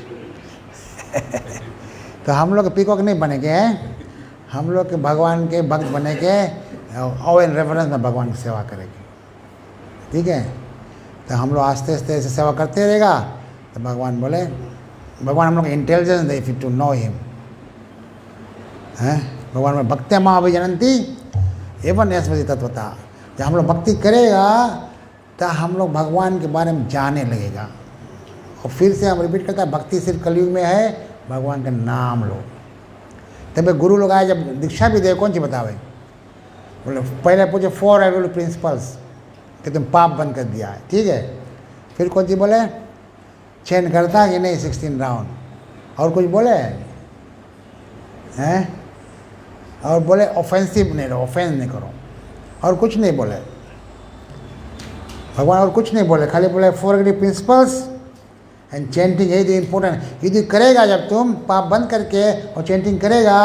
तो हम लोग पिकॉक नहीं बनेंगे हैं, हम लोग के भगवान के भक्त बनेंगे और इन रेफरेंस में भगवान की सेवा करेंगे। ठीक है, तो हम लोग आस्ते आस्ते ऐसे सेवा करते रहेगा। तो भगवान बोले, भगवान हम लोग इंटेलिजेंस दे फिर टू नो हिम है। भगवान में भक्त्या माँ अभिजनती एवं ऐश्वर्य तत्वता। जब हम लोग भक्ति करेगा तो हम लोग भगवान के बारे में जानने लगेगा। और फिर से हम रिपीट करता है, भक्ति सिर्फ कलयुग में है, भगवान का नाम लो। तब गुरु लोग आए जब दीक्षा भी दे, कौन सी बतावे, बोले पहले पूछे 4 एबसोल्यूट प्रिंसिपल्स कि तुम पाप बंद कर दिया है, ठीक है। फिर कौन सी बोले, चैन करता कि नहीं 16 राउंड, और कुछ बोले हैं, और बोले ऑफेंसिव नहीं रहो, ऑफेंस नहीं करो, और कुछ नहीं बोले भगवान, और कुछ नहीं बोले, खाली बोले 4 एग्री प्रिंसिपल्स एंड चैंटिंग। यही इम्पोर्टेंट यदि करेगा, जब तुम पाप बंद करके और चैंटिंग करेगा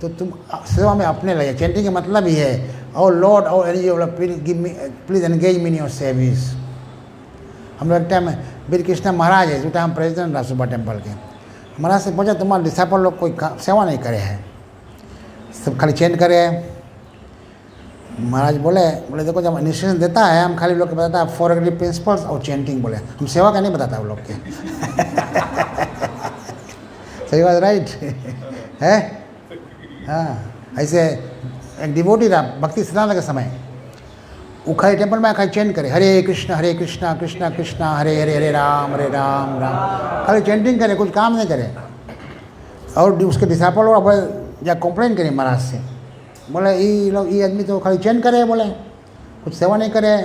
तो तुम सेवा में अपने लगे। चैंटिंग का मतलब ही है, और लॉर्ड और please engage me in your service. हम लोग एक टाइम वीर कृष्ण महाराज है, उस टाइम प्रेसिडेंट रहा सुबह टेम्पल के, महाराज से पूछा तुम्हारे डिसाइपल लोग कोई सेवा नहीं करे हैं, सब खाली चैंट करे हैं। महाराज बोले देखो जब इनिशिएशन देता है हम खाली लोग को बताता है 4 एग्री प्रिंसिपल्स और चैंटिंग, बोले हम सेवा का नहीं बताता वो लोग के। सही बात, राइट है। हाँ, ऐसे एक डिवोटी था भक्ति सिद्धांत के समय, वो खाली टेम्पल में खाली चैंट करे, हरे कृष्णा कृष्णा कृष्णा हरे हरे, हरे राम राम, खाली चैंटिंग करे, कुछ काम नहीं करे। और उसके डिसाइपल लोग बोले जा कंप्लेन करें महाराज से, बोले ये आदमी तो खाली चैंट करे, बोले कुछ सेवा नहीं करे,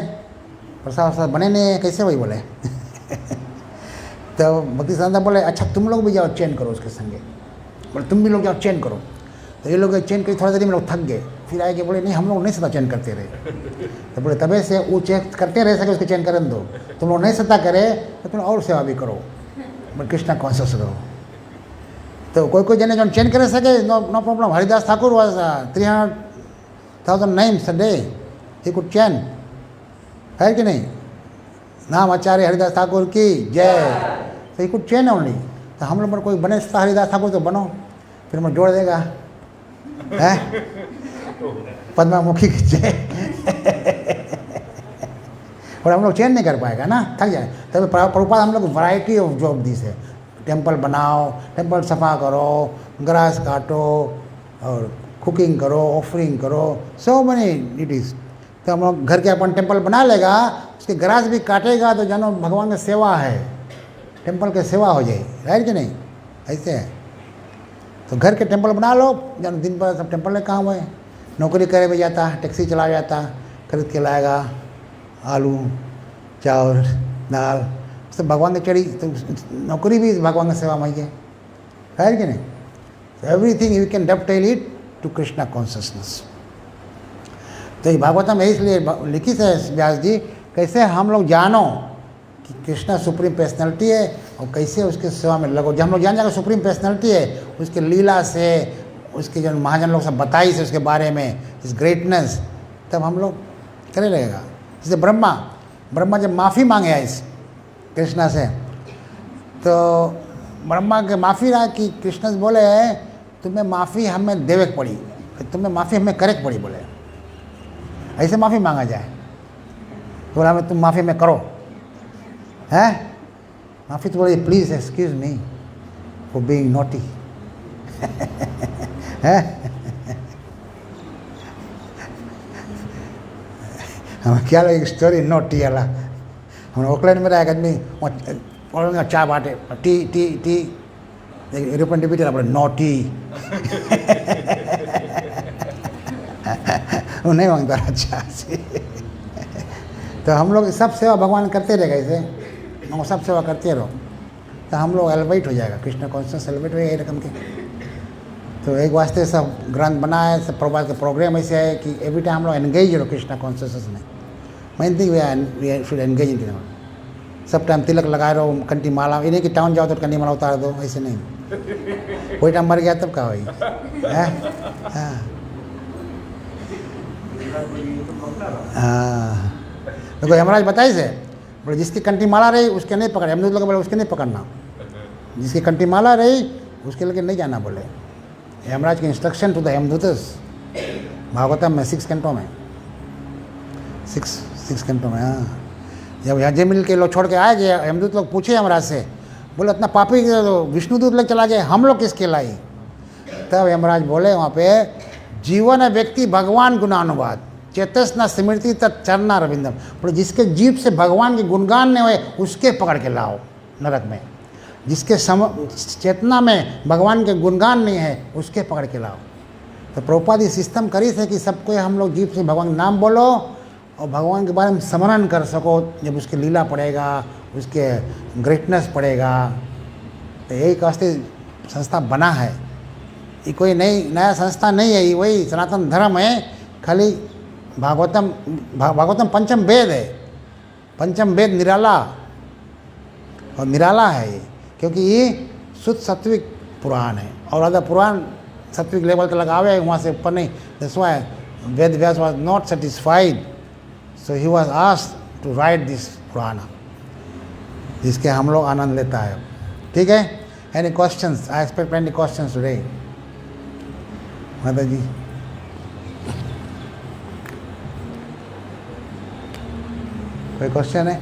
प्रसाद वरसाद बने नहीं, कैसे वही बोले। तो भक्ति सिद्धांत बोले अच्छा तुम लोग भी जाओ चैंट करो उसके संगे, बोले तुम भी लोग जाओ चैंट करो। तो ये लोग चैन करी, थोड़ा देर में लोग थक गए, फिर आए कि बोले नहीं हम लोग नहीं सदा चैन करते रहे। तो बोले तबे से वो चैन करते रह सके उसके चैन करन दो, तुम लोग नहीं सदा करे तो तुम और सेवा भी करो, बोले कृष्णा कॉन्शियस रहो। तो कोई जने जो चैन करे सके, no problem. Haridas Thakur was 300,000 names a day, he could chant, है कि नहीं। नाम आचार्य हरिदास ठाकुर की जय। तो he could chant only। तो हम लोग पर कोई बने हरिदास ठाकुर तो बनो, फिर मैं जोड़ देगा है पद्मा मुखी की जय। और हम लोग चेंज नहीं कर पाएगा ना, थक जाए। तब प्रभुपाद हम लोग वैरायटी ऑफ जॉब दी से, टेम्पल बनाओ, टेम्पल सफा करो, ग्रास काटो और कुकिंग करो, ऑफरिंग करो, सो मैनी ड्यूटीज। तो हम लोग घर के अपन टेम्पल बना लेगा, उसके ग्रास भी काटेगा तो जानो भगवान की सेवा है, टेम्पल की सेवा हो जाए, राइट कि नहीं? ऐसे है। तो घर के टेम्पल बना लो, जानो दिन भर सब टेम्पल में काम है। नौकरी करे भी जाता, टैक्सी चला जाता, खरीद के लाएगा आलू चावल दाल, तो भगवान की चढ़ी, तो नौकरी भी भगवान की सेवा में है, राइट कि नहीं? Everything you can dovetail it to Krishna consciousness. तो ये भागवतम है इसलिए लिखी है व्यास जी, कैसे हम लोग जानो कि कृष्णा सुप्रीम पर्सनैलिटी है और कैसे उसके सेवा में लगो। जब हम लोग जान जाएंगे सुप्रीम पर्सनैलिटी है, उसके लीला से, उसके जो महाजन लोग सब बताई से उसके बारे में, इस ग्रेटनेस, तब हम लोग करे लगेगा। जैसे ब्रह्मा जब माफ़ी मांगे इस कृष्णा से, तो ब्रह्मा के माफ़ी रहा कि कृष्ण से बोले तुम्हें माफ़ी हमें देवे पड़ी, तुम्हें माफ़ी हमें करेक्ट पड़ी, बोले ऐसे माफ़ी मांगा जाए। तो बोला हमें तुम माफ़ी में करो, हैं माफ़ी तो बोले please excuse me for being naughty, है हम क्या लगे स्टोरी नॉटी वाला। हम ओकलैंड में रहा आदमी चा बाटे टी टी टी यूरोपियन डिबिटर बोले नॉटी वो नहीं मांगता अच्छा से। तो हम लोग सब सेवा भगवान करते रहेगा, ऐसे हम सब सेवा करते रहो तो हम लोग एलिवेट हो जाएगा, कृष्ण कॉन्शियस एलिवेट हो जाएगा रकम के। तो एक वास्ते सब ग्रंथ बना है, सब प्रभात के प्रोग्राम ऐसे है कि एवरी टाइम हम लोग एंगेज हो कृष्ण कॉन्शियसनेस में। Main thing we should engage in सब टाइम तिलक लगा रहो, कंठी माला, इन्हें कि टाउन जाओ तो कंठी माला उतार दो, ऐसे नहीं। कोई टाइम मर गया तब क्या हुई? हाँ देखो यमराज बताइए से बोले जिसकी कंठी माला रही उसके नहीं पकड़े, यमदूत लोग बोले उसके नहीं पकड़ना, जिसकी कंठी माला रही उसके लेके नहीं जाना, बोले यमराज के इंस्ट्रक्शन टू द यमदूतस भागवतम में 6 कंटों में 6 कंटों में। हाँ जब यजमिल के लोग छोड़ के आए गए, यमदूत लोग पूछे यमराज से, बोले इतना पापी तो विष्णुदूत लोग चला गए, हम लोग किसके लाई? तब यमराज बोले वहाँ पे जीवन व्यक्ति भगवान गुणानुवाद चेतस न स्मृति तत् चरना रविंदम, बोले जिसके जीव से भगवान के गुणगान नहीं हुए उसके पकड़ के लाओ नरक में, जिसके चेतना में भगवान के गुणगान नहीं है उसके पकड़ के लाओ। तो प्रभुपाद ये सिस्टम करी थे कि सबको हम लोग जीव से भगवान नाम बोलो और भगवान के बारे में स्मरण कर सको, जब उसके लीला पड़ेगा, उसके ग्रेटनेस पड़ेगा। तो यही वास्ते संस्था बना है, ये कोई नया संस्था नहीं है, ये वही सनातन धर्म है। खाली भागवतम पंचम वेद है, पंचम वेद निराला और निराला है ये, क्योंकि ये शुद्ध सात्विक पुराण है और अदर पुराण सात्विक लेवल तक लगावे वहाँ से ऊपर नहीं। That's why Ved Vyas was not satisfied, so he was asked to write this पुराण, जिसके हम लोग आनंद लेता है। ठीक है, any questions? I expect any questions today माता जी? कोई क्वेश्चन है?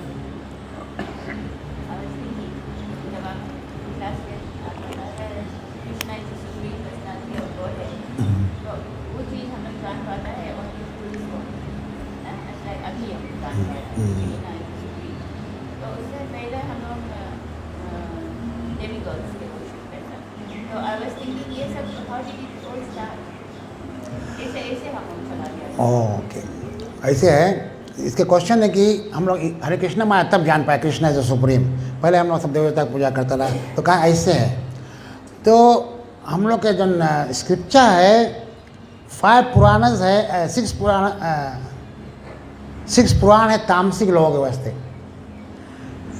ओके, ऐसे है। इसके क्वेश्चन है कि हम लोग हरे कृष्ण माया तब जान पाए कृष्ण एज ए सुप्रीम, पहले हम लोग सब देवता की पूजा करता रहा। तो कहाँ ऐसे है? तो हम लोग के जो स्क्रिप्चर है 5 पुराणस है, 6 पुराण है तामसिक लोगों के वास्ते,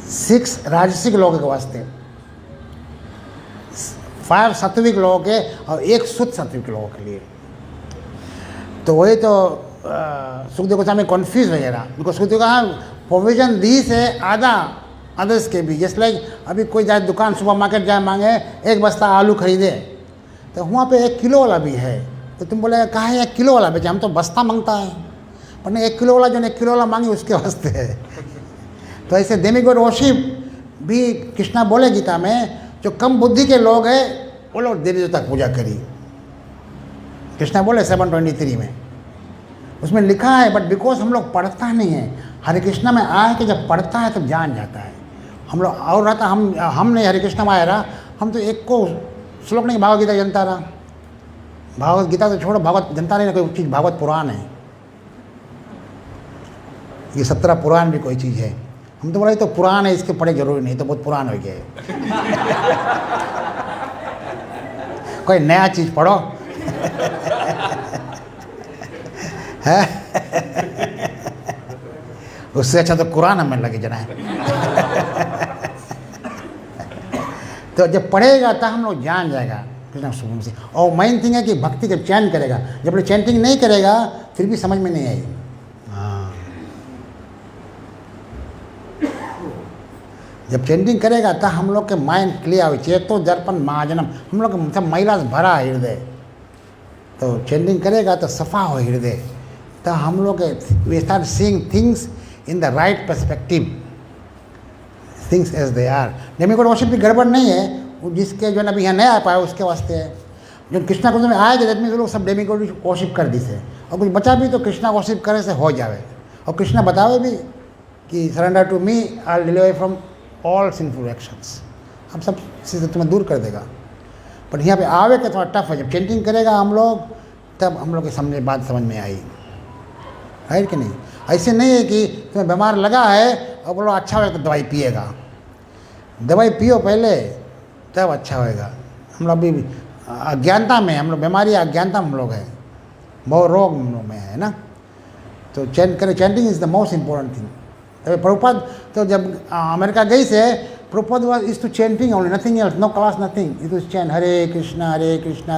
6 राजसिक लोगों के वास्ते, 5 सात्विक लोगों के और 1 शुद्ध सात्विक लोगों के लिए। तो वही तो सुखदेव गोस्वामी कन्फ्यूज हो रहा, बिकॉज सुखदेव कहा प्रोविजन दी से आधा अदर्स के भी, जैसे लाइक अभी कोई जाए दुकान सुपर मार्केट जाए मांगे 1 बस्ता आलू खरीदे, तो वहाँ पे 1 किलो वाला भी है, तो तुम बोले कहाँ है 1 किलो वाला बेचा, हम तो बस्ता मांगता है, पर नहीं 1 किलो वाला जो 1 किलो वाला मांगे उसके वास्ते है। तो ऐसे डेमिगॉड वर्शिप भी कृष्णा बोले गीता में, जो कम बुद्धि के लोग हैं वो लोग देवी देवता की पूजा करी। कृष्णा बोले 7:23 में, उसमें लिखा है। बट बिकॉज हम लोग पढ़ता नहीं है, हरे कृष्णा में आए कि जब पढ़ता है तब जान जाता है हम लोग। और रहता हम नहीं हरे कृष्णा में आया रहा, हम तो एक को श्लोक नहीं भागवत गीता जनता रहा। भागवत गीता तो छोड़ो, भागवत जनता नहीं ना कोई चीज़, भागवत पुराण है, ये 17 पुराण भी कोई चीज़ है। हम तो बोले तो पुराण है, इसके पढ़े जरूरी नहीं, तो बहुत पुरान हो गया कोई नया चीज़ पढ़ो है उससे अच्छा तो कुरान हमें लगे जना है तो जब पढ़ेगा तो हम लोग जान जाएगा कृष्ण शुभम से। और मेन थिंग है कि भक्ति जब चैन करेगा, जब चैंटिंग नहीं करेगा फिर भी समझ में नहीं आएगी। हाँ, जब चैंटिंग करेगा तो हम लोग के माइंड क्लियर हो, चेतो दर्पण महाजनम, हम लोग मतलब महिला से भरा है हृदय। तो चैंटिंग करेगा तो सफा हो हृदय, तो हम लोग we start seeing things in the right perspective, things as they are. Demigod worship भी गड़बड़ नहीं है, वो जिसके जो है अभी यहाँ नहीं आ पाया उसके वास्ते है। जो कृष्णा कुंज में आएगा दैट मीन्स लोग सब डेमिगॉड वर्शिप कर दी से, और कुछ बचा भी तो कृष्णा वर्शिप करे से हो जावे। और कृष्णा बतावे भी कि surrender to me I will deliver from all sinful actions, हम सब चीज़ें तुम्हें दूर कर देगा। पर यहाँ पे आवे का थोड़ा टफ है, जब चेंटिंग करेगा हम लोग तब हम लोग के सामने बात समझ में आई, राइट कि नहीं। ऐसे नहीं है कि तुम्हें बीमार लगा है और बोलो अच्छा होगा तो दवाई पिएगा, दवाई पियो पहले तब अच्छा होएगा। हम लोग अभी अज्ञानता में, हम लोग बीमारी अज्ञानता में हम लोग हैं, बहुत रोग हम लोग में है ना। तो chanting is the most important thing. तो प्रभुपाद तो जब अमेरिका गई से Prabhupada was is to chanting only, nothing else, no class nothing, it was chant Hare Krishna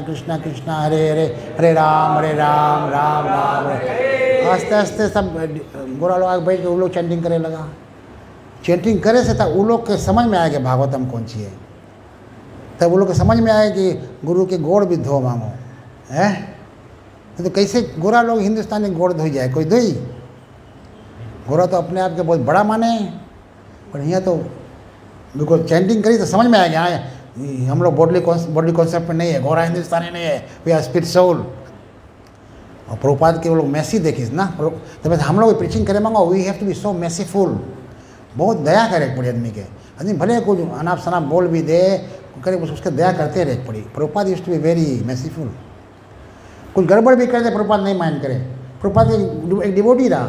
Krishna Krishna Hare Hare, Hare Ram Ram Ram Hare. आस्ते आस्ते सब गोरा लोग आगे बैठ के वो लोग चैंटिंग करे लगा। चैंटिंग करे से तब वो लोग के समझ में आएगा भागवतम कौन सी है, तब वो लोग के समझ में आए कि गुरु के गोड़ भी धो मांगो है। तो कैसे गोरा लोग हिंदुस्तानी गोड़ धोई जाए, कोई धोई? गोरा तो अपने आप के बहुत बड़ा माने, पर यहाँ तो बिल्कुल चैंटिंग करी तो समझ में आएगा। हम लोग बॉडी कॉन्सेप्ट में नहीं है, गोरा हिंदुस्तानी नहीं है, वी आर स्पिरिट सोल। और प्रभुपाद के वो लोग मैसी देखिस ना, तो हम लोग प्रीचिंग करे मांगो, वी हैव टू बी सो मैसीफुल, बहुत दया करे पड़ी आदमी के। आदमी भले कुछ अनाप शनाप बोल भी दे करे, उसके दया करते रहे पड़ी। Prabhupada used to be very merciful. कुछ गड़बड़ भी कर दे प्रभुपाद नहीं माइंड करे। प्रभुपाद एक डिवोटी रहा,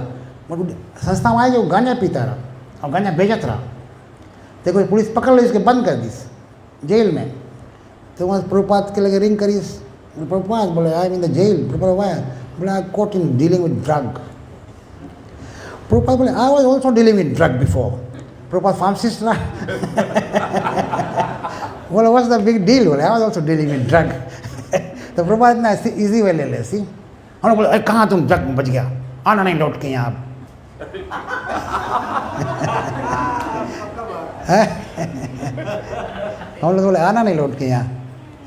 संस्था में आए जो गांजा पीता रहा और गांजा बेचत रहा, तो कोई पुलिस पकड़ ली, इसके बंद कर दी जेल में। तो वहाँ प्रभुपाद के लगे रिंग करी, प्रभुपाद बोले I in the jail. Prabhupada वाया बोले I caught in dealing with drug. Prabhupada बोले I was also dealing with drug before. Prabhupada pharmacist रहा बोले व्हाट्स द बिग डील, बोले I was also dealing with drug. तो प्रभुपाद इतना ईजी वे ले ले सी। हम लोग बोले अरे कहाँ तुम ड्रग बच गया, आना नहीं लौट के यहाँ। हम लोग बोले आना नहीं लौट के यहाँ,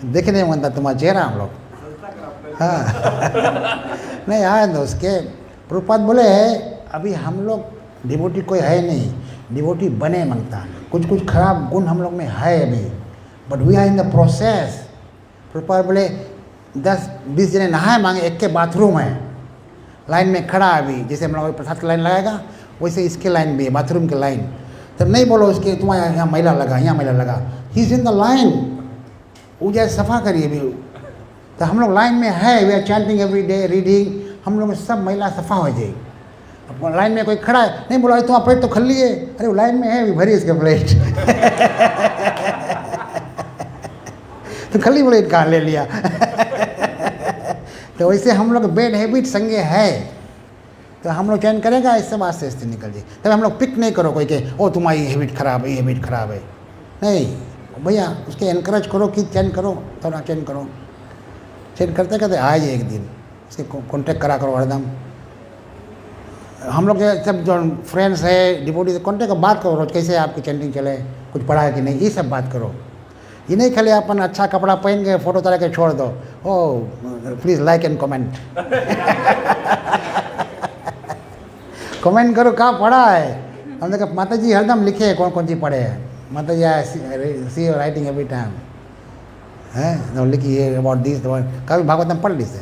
देखने में बनता तुम्हारा चेहरा हम लोग। हाँ नहीं आए दोस्त के। प्रभुपाद बोले अभी हम लोग डिवोटी कोई है नहीं, डिवोटी बने मांगता, कुछ कुछ खराब गुण हम लोग में है अभी, but we are in the process. Prabhupada बोले 10-20 जने नहाए मांगे, एक के बाथरूम है, लाइन में खड़ा अभी, जैसे हम लोग प्रसाद की लाइन लगाएगा वैसे इसके लाइन भी है, बाथरूम के लाइन। तब नहीं बोलो उसके तुम्हारे यहाँ महिला लगा, यहाँ महिला लगा, he is in the line, वो जैसे सफा करिए भी। तो हम लोग लाइन में है, we are chanting every day, reading, हम लोग सब महिला सफा हो जाएगी। अब लाइन में कोई खड़ा है, नहीं बोला तुम्हारा प्लेट तो खाली है, अरे वो लाइन में है भी भरी इसके प्लेट तो खाली प्लेट कहाँ ले लिया तो वैसे हम लोग बैड हैबिट संगे है, तो हम लोग चैन करेगा इससे बात से स्थिति निकल जाए। तब हम लोग पिक नहीं करो कोई के ओ तुम्हारी हैबिट खराब है, ये हैबिट खराब है, नहीं भैया उसके एनकरेज करो कि चैन करो, थोड़ा चैन करो, चैन करते करते आ जाए एक दिन, उसके कॉन्टेक्ट करा करो हरदम। हम लोग सब जो फ्रेंड्स है डिवोटी से कॉन्टेक्ट बात करो रोज, कैसे आपकी चैंटिंग चले, कुछ पढ़ा है कि नहीं, ये सब बात करो। ये नहीं खाली अपन अच्छा कपड़ा पहन के फोटो तला के छोड़ दो, ओ please like and comment comment करो कहाँ पढ़ा है, हमने कहा माता जी हरदम लिखे हैं कौन कौन सी पढ़े हैं। माता जी आई सी यू राइटिंग एवरी टाइम है तो लिखी है अबाउट दिस कभी भागवतम पढ़ ली से।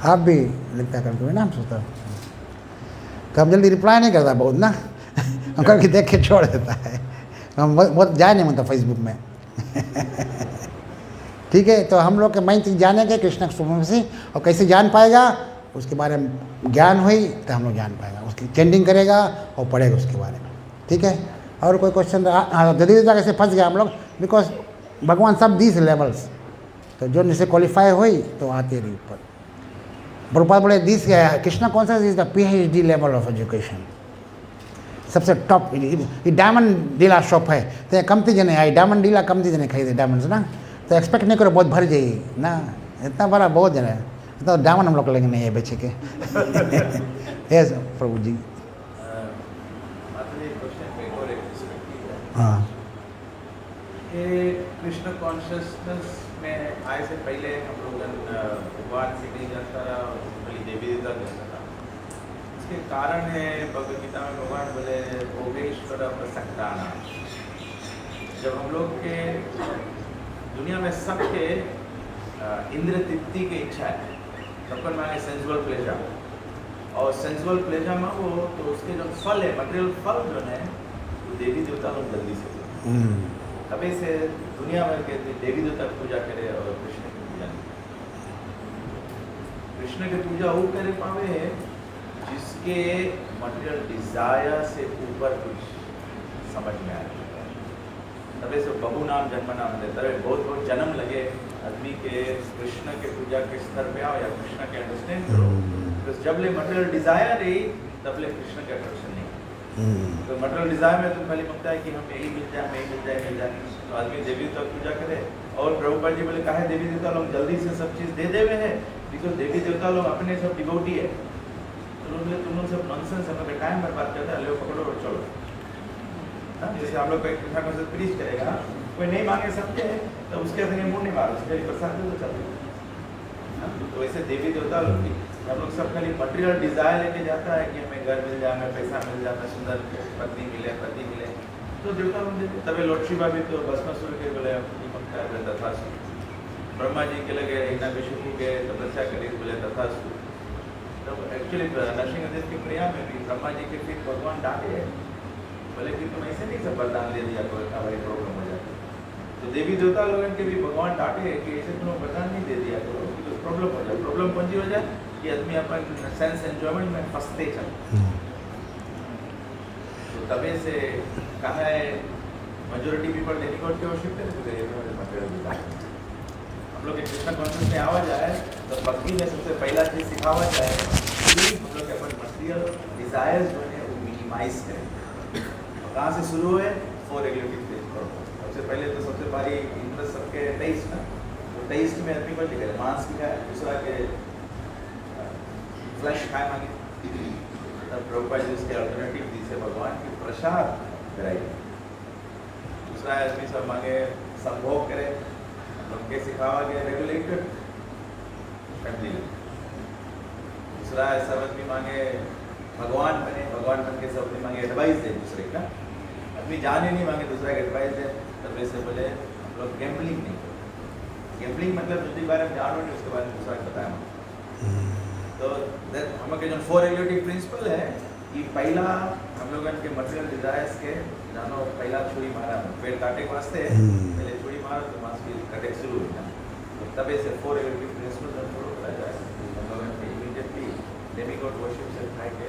आप भी लिखता कर कोई ना, हम सोचता कब जल्दी रिप्लाई नहीं करता बहुत ना हम करके देख के छोड़ देता है, हम बहुत जाए नहीं मतलब फेसबुक में ठीक है। तो हम लोग के मेन चीज़ जाने के कृष्ण सुप्रीमेसी और कैसे जान पाएगा उसके बारे में ज्ञान हुई तो हम लोग जान पाएगा, उसकी चेंडिंग करेगा और पढ़ेगा उसके बारे में। ठीक है, और कोई क्वेश्चन? जल्दी कैसे फंस गया हम लोग, बिकॉज भगवान सब दीज लेवल्स, तो जो नीचे क्वालिफाई हुई तो आते रही ऊपर। प्रभुपाद बोले दिस कृष्णा कौन सा is the PhD level of education, सबसे टॉप। ये डायमंड डीला शॉप है तो कमती जने आई डायमंड डीला कमती जने खरीदे डायमंड्स ना, तो एक्सपेक्ट नहीं करो बहुत भर जाइए ना, इतना बड़ा बहुत जने तो डायमंड हम लोग लेंगे नहीं है बेचे के यस प्रभु जी। हाँ, कृष्ण कॉन्शियसनेस में आए से पहले हम लोग भगवान से नहीं जानता था, देवी देवता जानता था। इसके कारण है भगवद गीता में भगवान बोले भोगेश्वर प्रसक्ताना। जब हम लोग के दुनिया में सबके इंद्र तृप्ति की इच्छा है, सबको मांगे सेंसुअल प्लेजर, और सेंसुअल प्लेजर में वो तो उसके जो फल है मटेरियल फल जो है वो देवी देवता लोग जल्दी से तभी से दुनिया भर के देवी देवता पूजा करे और कृष्ण की पूजा नहीं। कृष्ण की पूजा वो करे पावे जिसके मटेरियल डिजायर से ऊपर कुछ समझ में आए, तभी से बहु नाम जन्म नाम दे, तभी बहुत बहुत जन्म लगे आदमी के कृष्ण के पूजा के स्तर पे आओ या कृष्ण के अंडरस्टैंड करो। तो जब ले मटेरियल डिजायर रही तब ले कृष्ण के अट्रैक्शन नहीं। तो मटेरियल डिजायर में तो खाली मांगता है कि हम यही मिल जाए, मैं मिल जाए, मिल जाए, तो आदमी देवी देवता पूजा करे। और प्रभुपाद जी बोले कहा देवी देवता लोग जल्दी से सब चीज दे देवे हैं, बिकॉज देवी देवता लोग अपने सब डिवोटी है। तो लोग बोले तुम लोग सब नॉनसेंस, हम लोग टाइम बर्बाद करते हैं, लो पकड़ो और चलो। जैसे हम लोग कृष्ण को प्रीच करेगा, कोई नहीं मांगे सकते हैं तो उसके अंदर मुंह नहीं मारो, उसके प्रसाद दे तो चलो। तो वैसे देवी देवता लोग हम लोग सब खाली मटेरियल डिजायर लेके जाता है कि हमें घर मिल जाए, हमें पैसा मिल जाता, सुंदर पत्नी मिले, पति मिले, तो देवता लोग देते। तभी लॉर्ड शिवा भी तो भस्मासुर के बोले तथास्तु, ब्रह्मा जी के लगे हिरण्यकशिपु के तपस्या करी बोले तथास्तु। तो एक्चुअली नरसिंह की क्रिया में भी ब्रह्मा जी के फिर भगवान डांटे बोले कि तुम ऐसे नहीं सब वरदान दे दिया तो इतना बड़ी प्रॉब्लम हो जाती। तो देवी देवता लोगों के भी भगवान डांटे कि ऐसे तुम वरदान नहीं दे दिया करो तो प्रॉब्लम हो जाए। प्रॉब्लम कौन सी हो जाए कि आदमी अपन सेंस एंजॉयमेंट में फंसते चल। तो तभी से कहा है majority people dedicate to worship करे। हम लोग कृष्ण कॉन्शियस में आवा जाए तो भक्ति में सबसे पहला चीज सिखावा जाए कि हम लोग अपन मटेरियल डिजायर्स जो है वो मिनिमाइज करें। कहाँ से शुरू है? 4 रेगुलेटिव प्रिंसिपल। सबसे पहले तो सबसे भारी इंटरेस्ट सबके टेस्ट ना, तो टेस्ट में आदमी को दिखे मांस की खाए, दूसरा के फ्लैश खाए मांगे, तब प्रभुपाद जी उसके अल्टरनेटिव जिसे भगवान की प्रसाद कराई। दूसरा आदमी सब मांगे संभोग करे, लोग के सिखावा गया रेगुलेटेड फैमिली। दूसरा सब आदमी मांगे भगवान बने, भगवान बन के सब आदमी मांगे एडवाइस दे दूसरे का, आदमी जाने नहीं मांगे दूसरा का एडवाइस दे। तब वैसे बोले हम लोग गैम्बलिंग नहीं करो। गैम्बलिंग मतलब जिसके बारे में जानो नहीं उसके बारे में दूसरा बताया। तो हम लोग के जो 4 रेगुलेटिव प्रिंसिपल है कि पहला हम लोग के मटेरियल डिजायर्स के जानो पहला छुरी मारा पेड़ काटे के वास्ते पहले छुरी मारो तो मांस की कटे शुरू हो जाए। तो तबे से 4 रेगुलेटिव प्रिंसिपल जब फॉलो करा जाए हम लोग के इमीडिएटली डेमिगॉड वर्शिप से उठा के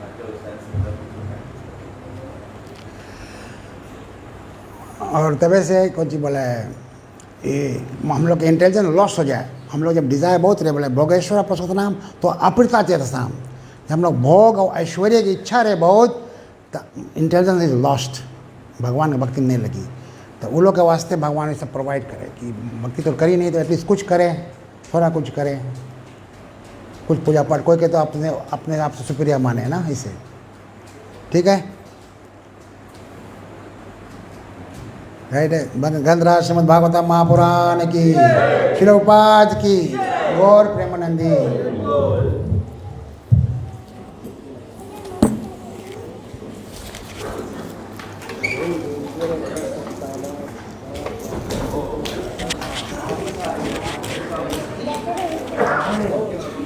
मटेरियल सेंस में और तबे से कुछ बोले ये हम लोग के इंटेलिजेंस लॉस हो जाए। हम लोग जब डिज़ायर बहुत रहे बोले भोगेश्वर प्रसुत नाम तो अप्रिता चेतसाम, हम लोग भोग और ऐश्वर्य की इच्छा रहे बहुत तो इंटेलिजेंस इज लॉस्ट, भगवान की भक्ति नहीं लगी। तो उन लोग के वास्ते भगवान ये सब प्रोवाइड करे कि भक्ति तो करी नहीं तो एटलीस्ट कुछ करें, थोड़ा कुछ करें, कुछ पूजा पाठ। कोई के तो अपने आप से सुप्रिया माने ना इसे, ठीक है। राइट है। गंधराज श्रीमद् भागवतम महापुराण की, श्रील प्रभुपाद की, गौर प्रेमानंदी। में